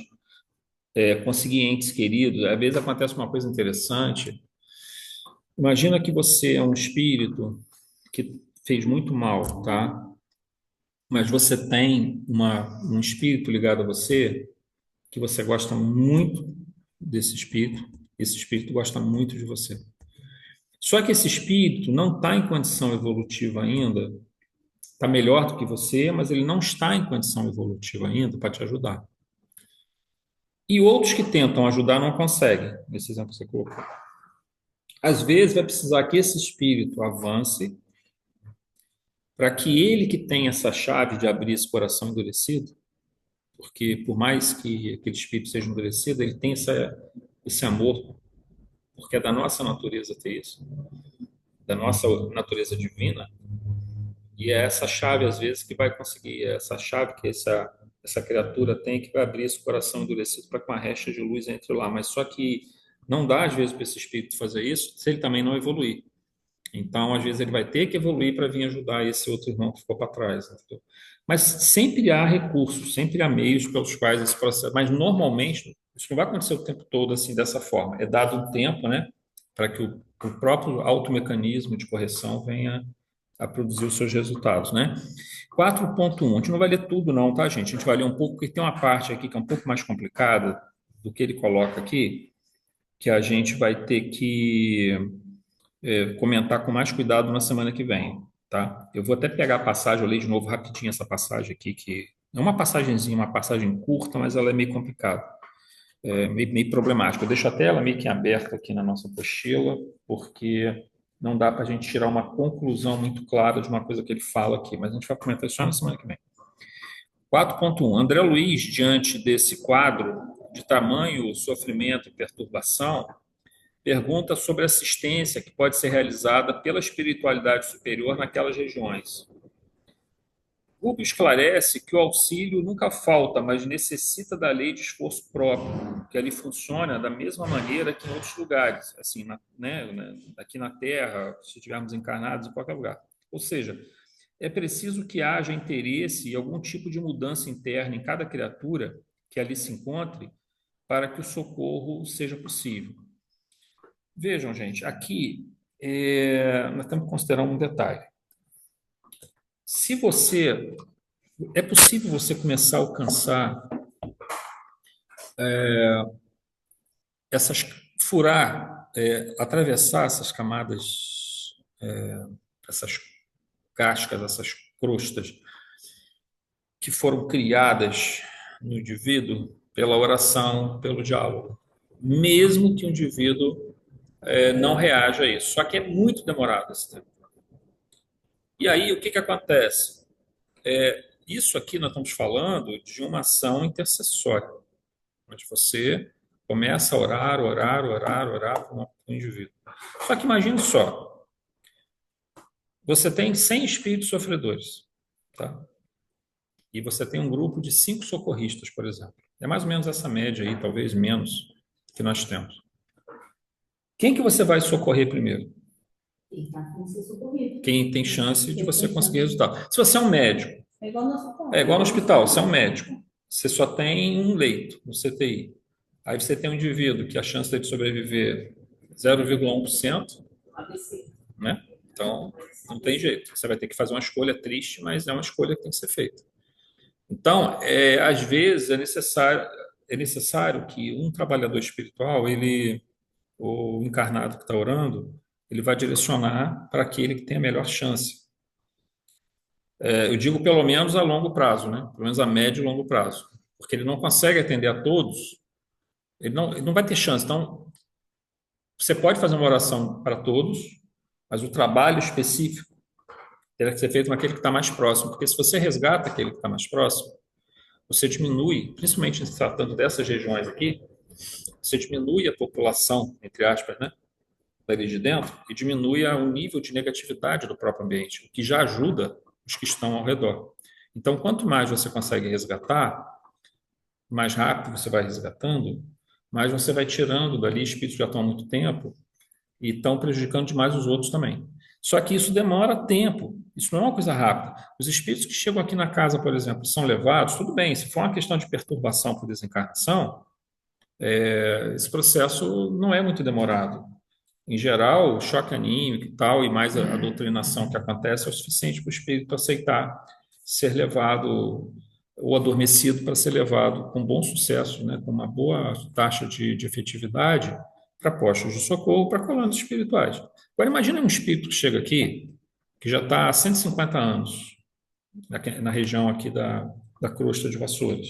Conseguir entes queridos. Às vezes acontece uma coisa interessante. Imagina que você é um espírito que fez muito mal, tá? Mas você tem um espírito ligado a você que você gosta muito desse espírito. Esse espírito gosta muito de você. Só que esse espírito não está em condição evolutiva ainda, está melhor do que você, mas ele não está em condição evolutiva ainda para te ajudar. E outros que tentam ajudar não conseguem, nesse exemplo que você colocou. Às vezes vai precisar que esse espírito avance para que ele que tem essa chave de abrir esse coração endurecido, porque por mais que aquele espírito seja endurecido, ele tem esse amor, porque é da nossa natureza ter isso, da nossa natureza divina, e é essa chave, às vezes, que vai conseguir, é essa chave que essa criatura tem que vai abrir esse coração endurecido para que uma recha de luz entre lá. Mas só que não dá, às vezes, para esse espírito fazer isso se ele também não evoluir. Então, às vezes, ele vai ter que evoluir para vir ajudar esse outro irmão que ficou para trás. Entendeu? Mas sempre há recursos, sempre há meios pelos quais esse processo... Mas, normalmente, Isso não vai acontecer o tempo todo assim, dessa forma. É dado um tempo, né, para que o próprio automecanismo de correção venha a produzir os seus resultados, né? 4.1, a gente não vai ler tudo não, tá, gente? A gente vai ler um pouco, porque tem uma parte aqui que é um pouco mais complicada do que ele coloca aqui, que a gente vai ter que comentar com mais cuidado na semana que vem, tá? Eu vou até pegar a passagem, eu leio de novo rapidinho essa passagem aqui, que é uma passagenzinha, uma passagem curta, mas ela é meio complicada, meio problemática. Eu deixo até ela meio que aberta aqui na nossa apostila, porque não dá para a gente tirar uma conclusão muito clara de uma coisa que ele fala aqui, mas a gente vai comentar isso só na semana que vem. 4.1. André Luiz, diante desse quadro de tamanho sofrimento e perturbação, pergunta sobre a assistência que pode ser realizada pela espiritualidade superior naquelas regiões. Rubio esclarece que o auxílio nunca falta, mas necessita da lei de esforço próprio, que ali funciona da mesma maneira que em outros lugares, assim, aqui na Terra, se estivermos encarnados em qualquer lugar. Ou seja, é preciso que haja interesse e algum tipo de mudança interna em cada criatura que ali se encontre para que o socorro seja possível. Vejam, gente, aqui nós temos que considerar um detalhe. Se você é possível você começar a alcançar furar, atravessar essas camadas, essas cascas, essas crostas que foram criadas no indivíduo pela oração, pelo diálogo, mesmo que o indivíduo não reaja a isso. Só que é muito demorado esse tempo. E aí, o que acontece? Isso aqui nós estamos falando de uma ação intercessória, onde você começa a orar para o indivíduo. Só que imagine só, você tem 100 espíritos sofredores, tá? E você tem um grupo de 5 socorristas, por exemplo. É mais ou menos essa média aí, talvez menos, que nós temos. Quem que você vai socorrer primeiro? Quem tem chance de você conseguir resultado. Se você é um médico, é igual no hospital, você é um médico, você só tem um leito no CTI. Aí você tem um indivíduo que a chance dele sobreviver 0,1%, né? Então, não tem jeito. Você vai ter que fazer uma escolha triste, mas é uma escolha que tem que ser feita. Então, às vezes é necessário que um trabalhador espiritual, o encarnado que está orando, ele vai direcionar para aquele que tem a melhor chance. Eu digo pelo menos a longo prazo, né? Pelo menos a médio e longo prazo. Porque ele não consegue atender a todos, ele não vai ter chance. Então, você pode fazer uma oração para todos, mas o trabalho específico terá que ser feito naquele que está mais próximo. Porque se você resgata aquele que está mais próximo, você diminui, principalmente se tratando dessas regiões aqui, você diminui a população, entre aspas, né, dali de dentro, e diminui o nível de negatividade do próprio ambiente, o que já ajuda os que estão ao redor. Então, quanto mais você consegue resgatar, mais rápido você vai resgatando, mais você vai tirando dali espíritos que já estão há muito tempo e estão prejudicando demais os outros também. Só que isso demora tempo, isso não é uma coisa rápida. Os espíritos que chegam aqui na casa, por exemplo, são levados, tudo bem, se for uma questão de perturbação por desencarnação, esse processo não é muito demorado. Em geral, o choque anímico e tal, e mais a doutrinação que acontece, é o suficiente para o espírito aceitar ser levado ou adormecido para ser levado com bom sucesso, né, com uma boa taxa de efetividade para postos de socorro, para colanos espirituais. Agora, imagina um espírito que chega aqui, que já está há 150 anos, na região aqui da crosta de Vassouras,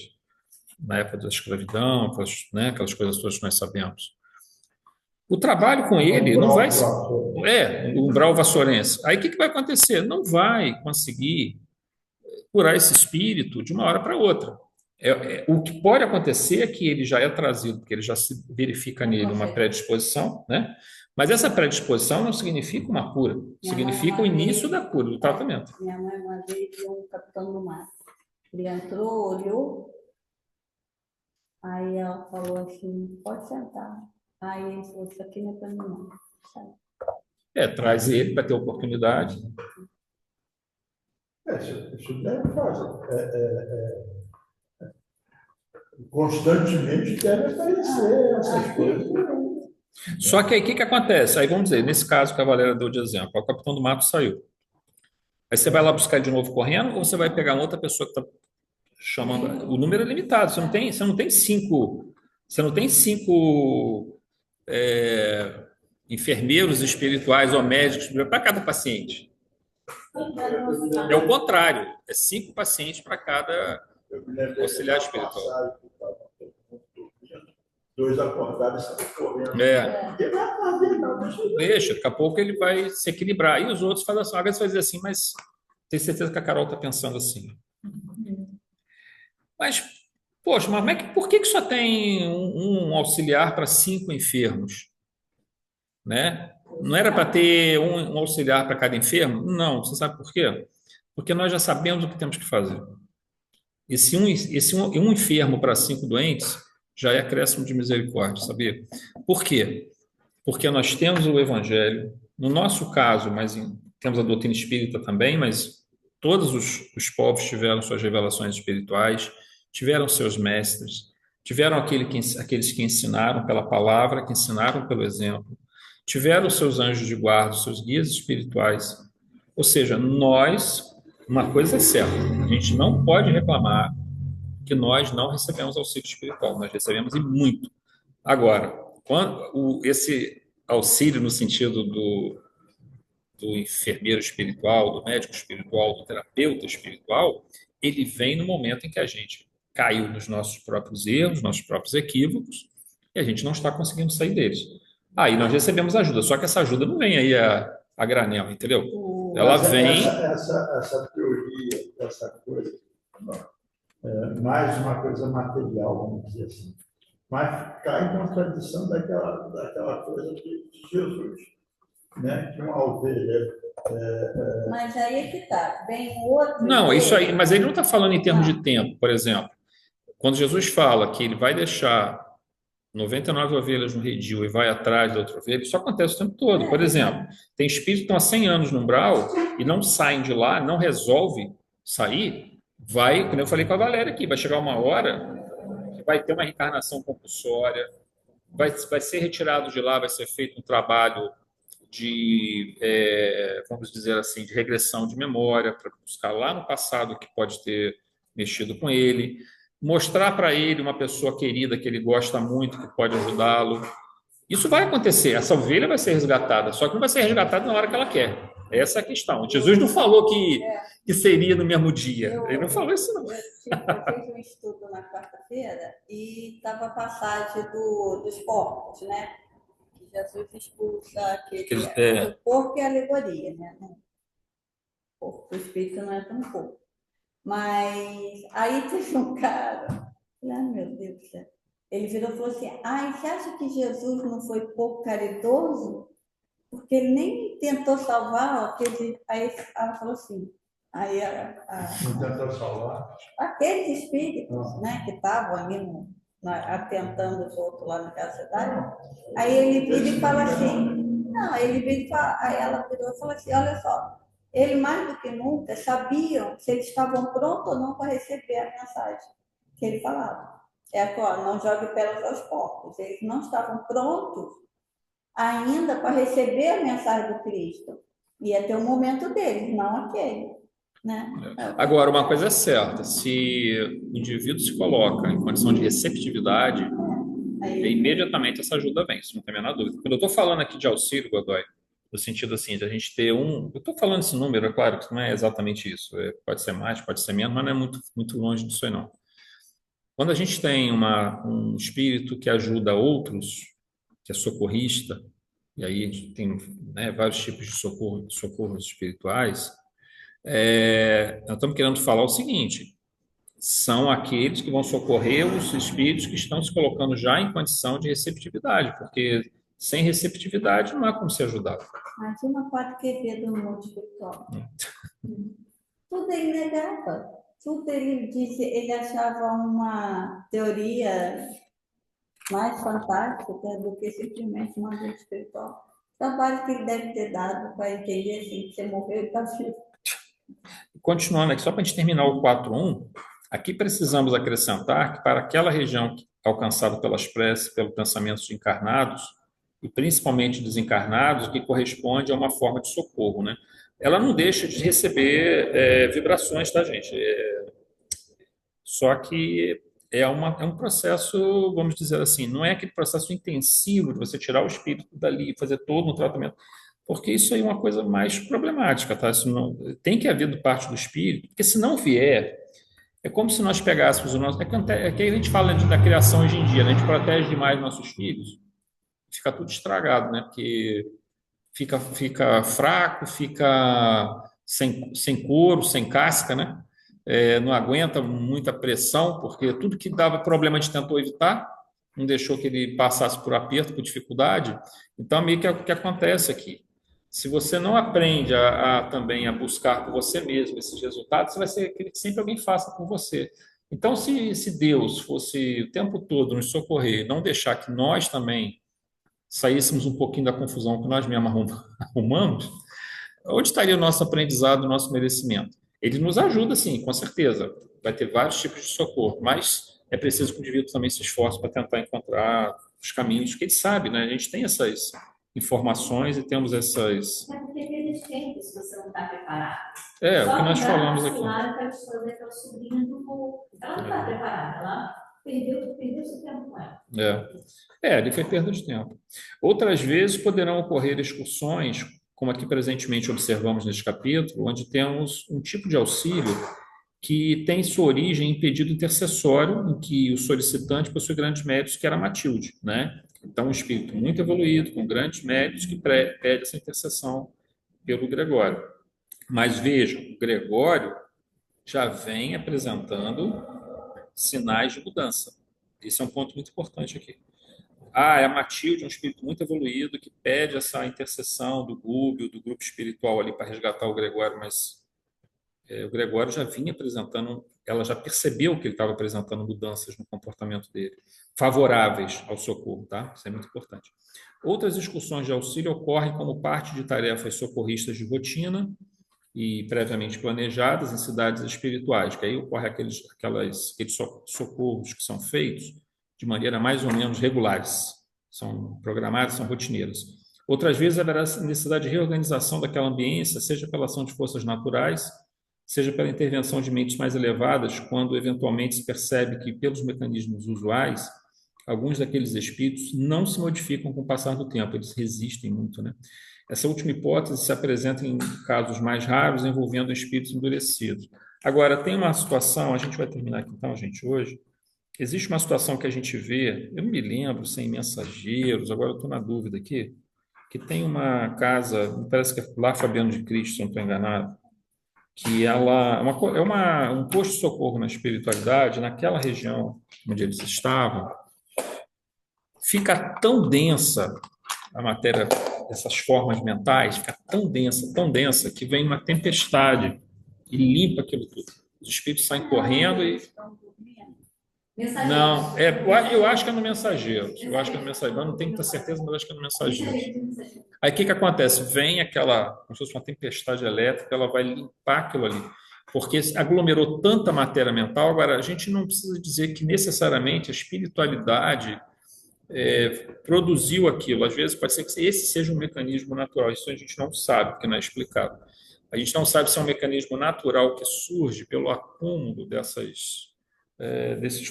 na época da escravidão, aquelas coisas todas que nós sabemos. O trabalho com ele não vai ser. O umbral vassourense. Aí o que vai acontecer? Não vai conseguir curar esse espírito de uma hora para outra. O que pode acontecer é que ele já é trazido, porque ele já se verifica nele uma predisposição, né? Mas essa predisposição não significa uma cura, significa o início da cura, do tratamento. Minha mãe uma vez viu um capitão do mar. Ele entrou, olhou, aí ela falou assim, pode sentar. Aí ele falou, isso aqui não é para mim, não. Traz ele para ter oportunidade. Isso deve fazer. constantemente deve aparecer essas coisas. Só que aí o que acontece? Aí vamos dizer, nesse caso que a Valéria deu de exemplo, o capitão do mato saiu. Aí você vai lá buscar de novo correndo ou você vai pegar uma outra pessoa que está chamando? O número é limitado, você não tem cinco enfermeiros espirituais ou médicos para cada paciente. É o contrário, é 5 pacientes para cada Eu me lembro auxiliar daquela espiritual. passagem que estava todo mundo dormindo, dois acordados e saíram correndo. É, Ele vai fazer, não, deixa eu ver. deixa, daqui a pouco ele vai se equilibrar. E os outros fazem assim, às vezes vai dizer assim, mas tenho certeza que a Carol está pensando assim. Mas, poxa, por que só tem um auxiliar para 5 enfermos? Né? Não era para ter um auxiliar para cada enfermo? Não, você sabe por quê? Porque nós já sabemos o que temos que fazer. Um enfermo para 5 doentes já é acréscimo de misericórdia, sabia? Por quê? Porque nós temos o Evangelho, no nosso caso, temos a doutrina espírita também, mas todos os povos tiveram suas revelações espirituais, tiveram seus mestres, tiveram aqueles que ensinaram pela palavra, que ensinaram pelo exemplo, tiveram seus anjos de guarda, seus guias espirituais. Ou seja, uma coisa é certa, a gente não pode reclamar que nós não recebemos auxílio espiritual, nós recebemos e muito. Agora, esse auxílio no sentido do enfermeiro espiritual, do médico espiritual, do terapeuta espiritual, ele vem no momento em que a gente caiu nos nossos próprios erros, nossos próprios equívocos, e a gente não está conseguindo sair deles. Aí nós recebemos ajuda, só que essa ajuda não vem aí a granel, entendeu? Ela Mas vem... essa teoria, essa coisa, mais uma coisa material, vamos dizer assim, mas cai em contradição daquela coisa de Jesus, né? Que uma ovelha. Mas aí é que tá. Vem outro. Não, isso aí, mas ele não está falando em termos de tempo, por exemplo. Quando Jesus fala que ele vai deixar 99 ovelhas no redil e vai atrás da outra ovelha, isso acontece o tempo todo. Por exemplo, tem espíritos que estão há 100 anos no umbral e não saem de lá, não resolve sair, como eu falei com a Valéria aqui, vai chegar uma hora que vai ter uma reencarnação compulsória, vai ser retirado de lá, vai ser feito um trabalho de, vamos dizer assim, de regressão de memória, para buscar lá no passado o que pode ter mexido com ele, mostrar para ele uma pessoa querida que ele gosta muito, que pode ajudá-lo. Isso vai acontecer, essa ovelha vai ser resgatada, só que não vai ser resgatada na hora que ela quer. Essa é a questão. Jesus não falou que seria no mesmo dia. Ele não falou isso, não. Eu fiz um estudo na quarta-feira e estava a passagem dos porcos, né? Que Jesus expulsa o porco é alegoria, né? O espírito não é tão porco. Mas aí teve um cara, meu Deus do céu. Ele virou e falou assim: você acha que Jesus não foi pouco caridoso? Porque ele nem tentou salvar aquele. Aí ela falou assim. Não tentou salvar? Aqueles espíritos, né, que estavam ali atentando os outros lá naquela cidade. Aí ele vira e fala assim: não, ele vira e fala, aí ela virou e falou assim: olha só, ele mais do que nunca sabiam se eles estavam prontos ou não para receber a mensagem que ele falava. Não jogue pérolas aos porcos. Eles não estavam prontos ainda para receber a mensagem do Cristo. Ia ter um momento deles, não aquele. Né? Agora, uma coisa é certa, se o indivíduo se coloca em condição de receptividade, imediatamente essa ajuda vem, isso não tem a menor dúvida. Quando eu estou falando aqui de auxílio, Godoy, no sentido assim, de a gente ter eu estou falando esse número, é claro que não é exatamente isso, pode ser mais, pode ser menos, mas não é muito longe disso aí não. Quando a gente tem um espírito que ajuda outros, que é socorrista, e aí a gente tem, né, vários tipos de socorros espirituais, nós estamos querendo falar o seguinte: são aqueles que vão socorrer os espíritos que estão se colocando já em condição de receptividade, porque sem receptividade não há como se ajudar. Imagina 4QV do mundo espiritual. Tudo ele negava. Tudo ele achava uma teoria mais fantástica do que simplesmente uma vida espiritual. O trabalho que ele deve ter dado para entender assim, que você morreu e está vivo. Continuando aqui, só para a gente terminar o 4.1, Aqui precisamos acrescentar que para aquela região alcançada pelas preces, pelos pensamentos de encarnados, e principalmente desencarnados, o que corresponde a uma forma de socorro, né? Ela não deixa de receber vibrações, tá, gente? Só que é um processo, vamos dizer assim, não é aquele processo intensivo de você tirar o espírito dali e fazer todo um tratamento, porque isso aí é uma coisa mais problemática, tá? Isso não, tem que haver do parte do espírito, porque se não vier, é como se nós pegássemos o nosso. É que a gente fala da criação hoje em dia, né? A gente protege demais nossos filhos, fica tudo estragado, né? Porque fica fraco, fica sem couro, sem casca, né? Não aguenta muita pressão, porque tudo que dava problema a gente tentou evitar, não deixou que ele passasse por aperto, por dificuldade. Então, meio que é o que acontece aqui. Se você não aprende também a buscar por você mesmo esses resultados, você vai ser aquele que sempre alguém faça por você. Então, se Deus fosse o tempo todo nos socorrer, não deixar que nós também saíssemos um pouquinho da confusão que nós mesmos arrumamos, onde estaria o nosso aprendizado, o nosso merecimento? Ele nos ajuda, sim, com certeza. Vai ter vários tipos de socorro, mas é preciso que o indivíduo também se esforce para tentar encontrar os caminhos que ele sabe, né? A gente tem essas informações e temos essas... É porque aqueles tempos que você não está preparado. O que nós falamos aqui. Ela vai te fazer aquela sobrinha do povo. Ela não está preparada, ela perdeu seu tempo com ela. Ele foi perda de tempo. Outras vezes poderão ocorrer excursões, como aqui presentemente observamos neste capítulo, onde temos um tipo de auxílio que tem sua origem em pedido intercessório, em que o solicitante possui grandes méritos, que era Matilde, né? Então, um espírito muito evoluído, com grandes méritos, que pede essa intercessão pelo Gregório. Mas vejam, o Gregório já vem apresentando sinais de mudança. Esse é um ponto muito importante aqui. É a Matilde, um espírito muito evoluído, que pede essa intercessão do Gúbio, do grupo espiritual ali para resgatar o Gregório, mas o Gregório já vinha apresentando, ela já percebeu que ele estava apresentando mudanças no comportamento dele, favoráveis ao socorro, tá? Isso é muito importante. Outras excursões de auxílio ocorrem como parte de tarefas socorristas de rotina e previamente planejadas em cidades espirituais, que aí ocorre aqueles socorros que são feitos de maneira mais ou menos regulares, são programadas, são rotineiras. Outras vezes haverá necessidade de reorganização daquela ambiência, seja pela ação de forças naturais, seja pela intervenção de mentes mais elevadas, quando eventualmente se percebe que, pelos mecanismos usuais, alguns daqueles espíritos não se modificam com o passar do tempo, eles resistem muito, né? Essa última hipótese se apresenta em casos mais raros, envolvendo espíritos endurecidos. Agora, tem uma situação, a gente vai terminar aqui então, gente, hoje. Existe uma situação que a gente vê, eu não me lembro se é em Mensageiros, agora eu estou na dúvida aqui, que tem uma casa, parece que é lá Fabiano de Cristo, se não estou enganado, que ela um posto de socorro na espiritualidade, naquela região onde eles estavam, fica tão densa a matéria, essas formas mentais, fica tão densa, que vem uma tempestade e limpa aquilo tudo. Os espíritos saem correndo e... Não, eu acho que é no Mensageiro. Eu acho que é no Mensageiro. Eu não tenho muita certeza, mas acho que é no Mensageiro. Aí o que acontece? Vem como se fosse uma tempestade elétrica, ela vai limpar aquilo ali. Porque aglomerou tanta matéria mental. Agora, a gente não precisa dizer que necessariamente a espiritualidade produziu aquilo. Às vezes pode ser que esse seja um mecanismo natural. Isso a gente não sabe, porque não é explicado. A gente não sabe se é um mecanismo natural que surge pelo acúmulo desses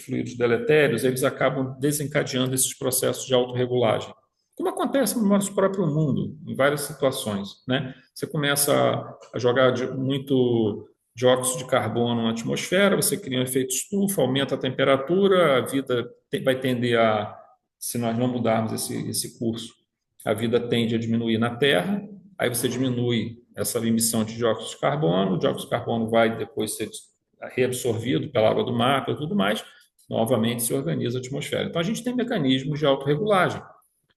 fluidos deletérios, eles acabam desencadeando esses processos de autorregulagem. Como acontece no nosso próprio mundo, em várias situações, né? Você começa a jogar muito dióxido de carbono na atmosfera, você cria um efeito estufa, aumenta a temperatura, a vida vai tender se nós não mudarmos esse curso, a vida tende a diminuir na Terra, aí você diminui essa emissão de dióxido de carbono, o dióxido de carbono vai depois ser reabsorvido pela água do mar e tudo mais, novamente se organiza a atmosfera. Então, a gente tem mecanismos de autorregulagem,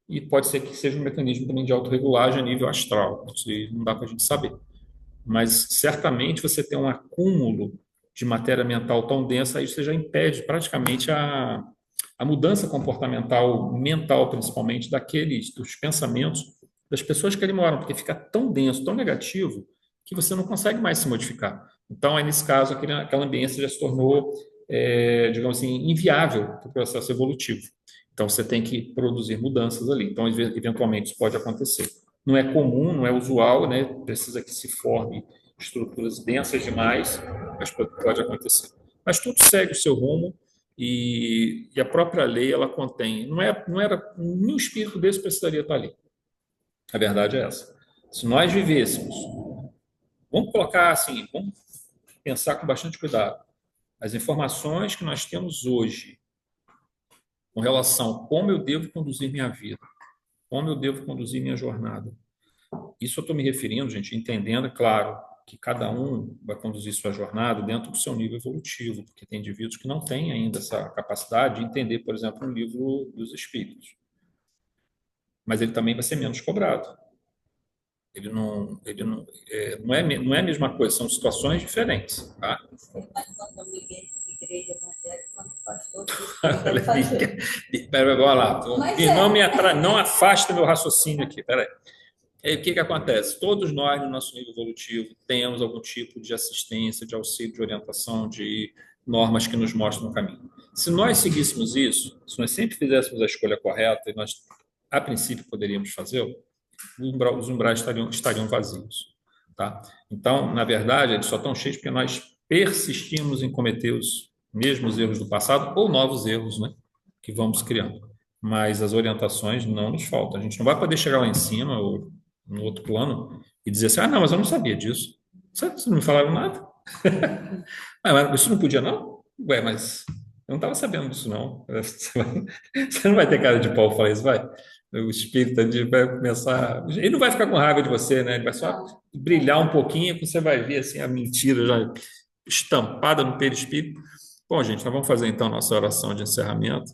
e pode ser que seja um mecanismo também de autorregulagem a nível astral, não dá para a gente saber. Mas, certamente, você tem um acúmulo de matéria mental tão densa, aí você já impede praticamente a mudança comportamental, mental, principalmente, dos pensamentos das pessoas que ali moram, porque fica tão denso, tão negativo, que você não consegue mais se modificar. Então, aí, nesse caso, aquela ambiência já se tornou digamos assim, inviável para o processo evolutivo. Então, você tem que produzir mudanças ali. Então, eventualmente, isso pode acontecer. Não é comum, não é usual, né? Precisa que se forme estruturas densas demais, mas pode acontecer. Mas tudo segue o seu rumo e a própria lei, ela contém. Não era, nenhum espírito desse precisaria estar ali. A verdade é essa. Se nós vivêssemos, vamos colocar assim, vamos pensar com bastante cuidado. As informações que nós temos hoje com relação a como eu devo conduzir minha vida, como eu devo conduzir minha jornada. Isso eu estou me referindo, gente, entendendo, é claro, que cada um vai conduzir sua jornada dentro do seu nível evolutivo, porque tem indivíduos que não têm ainda essa capacidade de entender, por exemplo, um livro dos Espíritos. Mas ele também vai ser menos cobrado. Não é a mesma coisa, são situações diferentes, tá? Igreja evangélica, quando o pastor Peraí, bora lá. Não afasta meu raciocínio aqui, peraí. Aí, o que acontece? Todos nós, no nosso nível evolutivo, temos algum tipo de assistência, de auxílio, de orientação, de normas que nos mostram o caminho. Se nós seguíssemos isso, se nós sempre fizéssemos a escolha correta, e nós, a princípio, poderíamos fazê-lo, os umbrais estariam vazios. Tá? Então, na verdade, eles só estão cheios porque nós persistimos em cometer os mesmos erros do passado ou novos erros, né, que vamos criando. Mas as orientações não nos faltam. A gente não vai poder chegar lá em cima ou no outro plano e dizer assim, não, mas eu não sabia disso. Vocês não me falaram nada? Mas isso não podia, não? Ué, mas eu não estava sabendo disso, não. Você não vai ter cara de pau falar isso, vai? O espírito vai começar... Ele não vai ficar com raiva de você, né? Ele vai só brilhar um pouquinho e você vai ver assim, a mentira já estampada no perispírito. Bom, gente, nós vamos fazer então nossa oração de encerramento.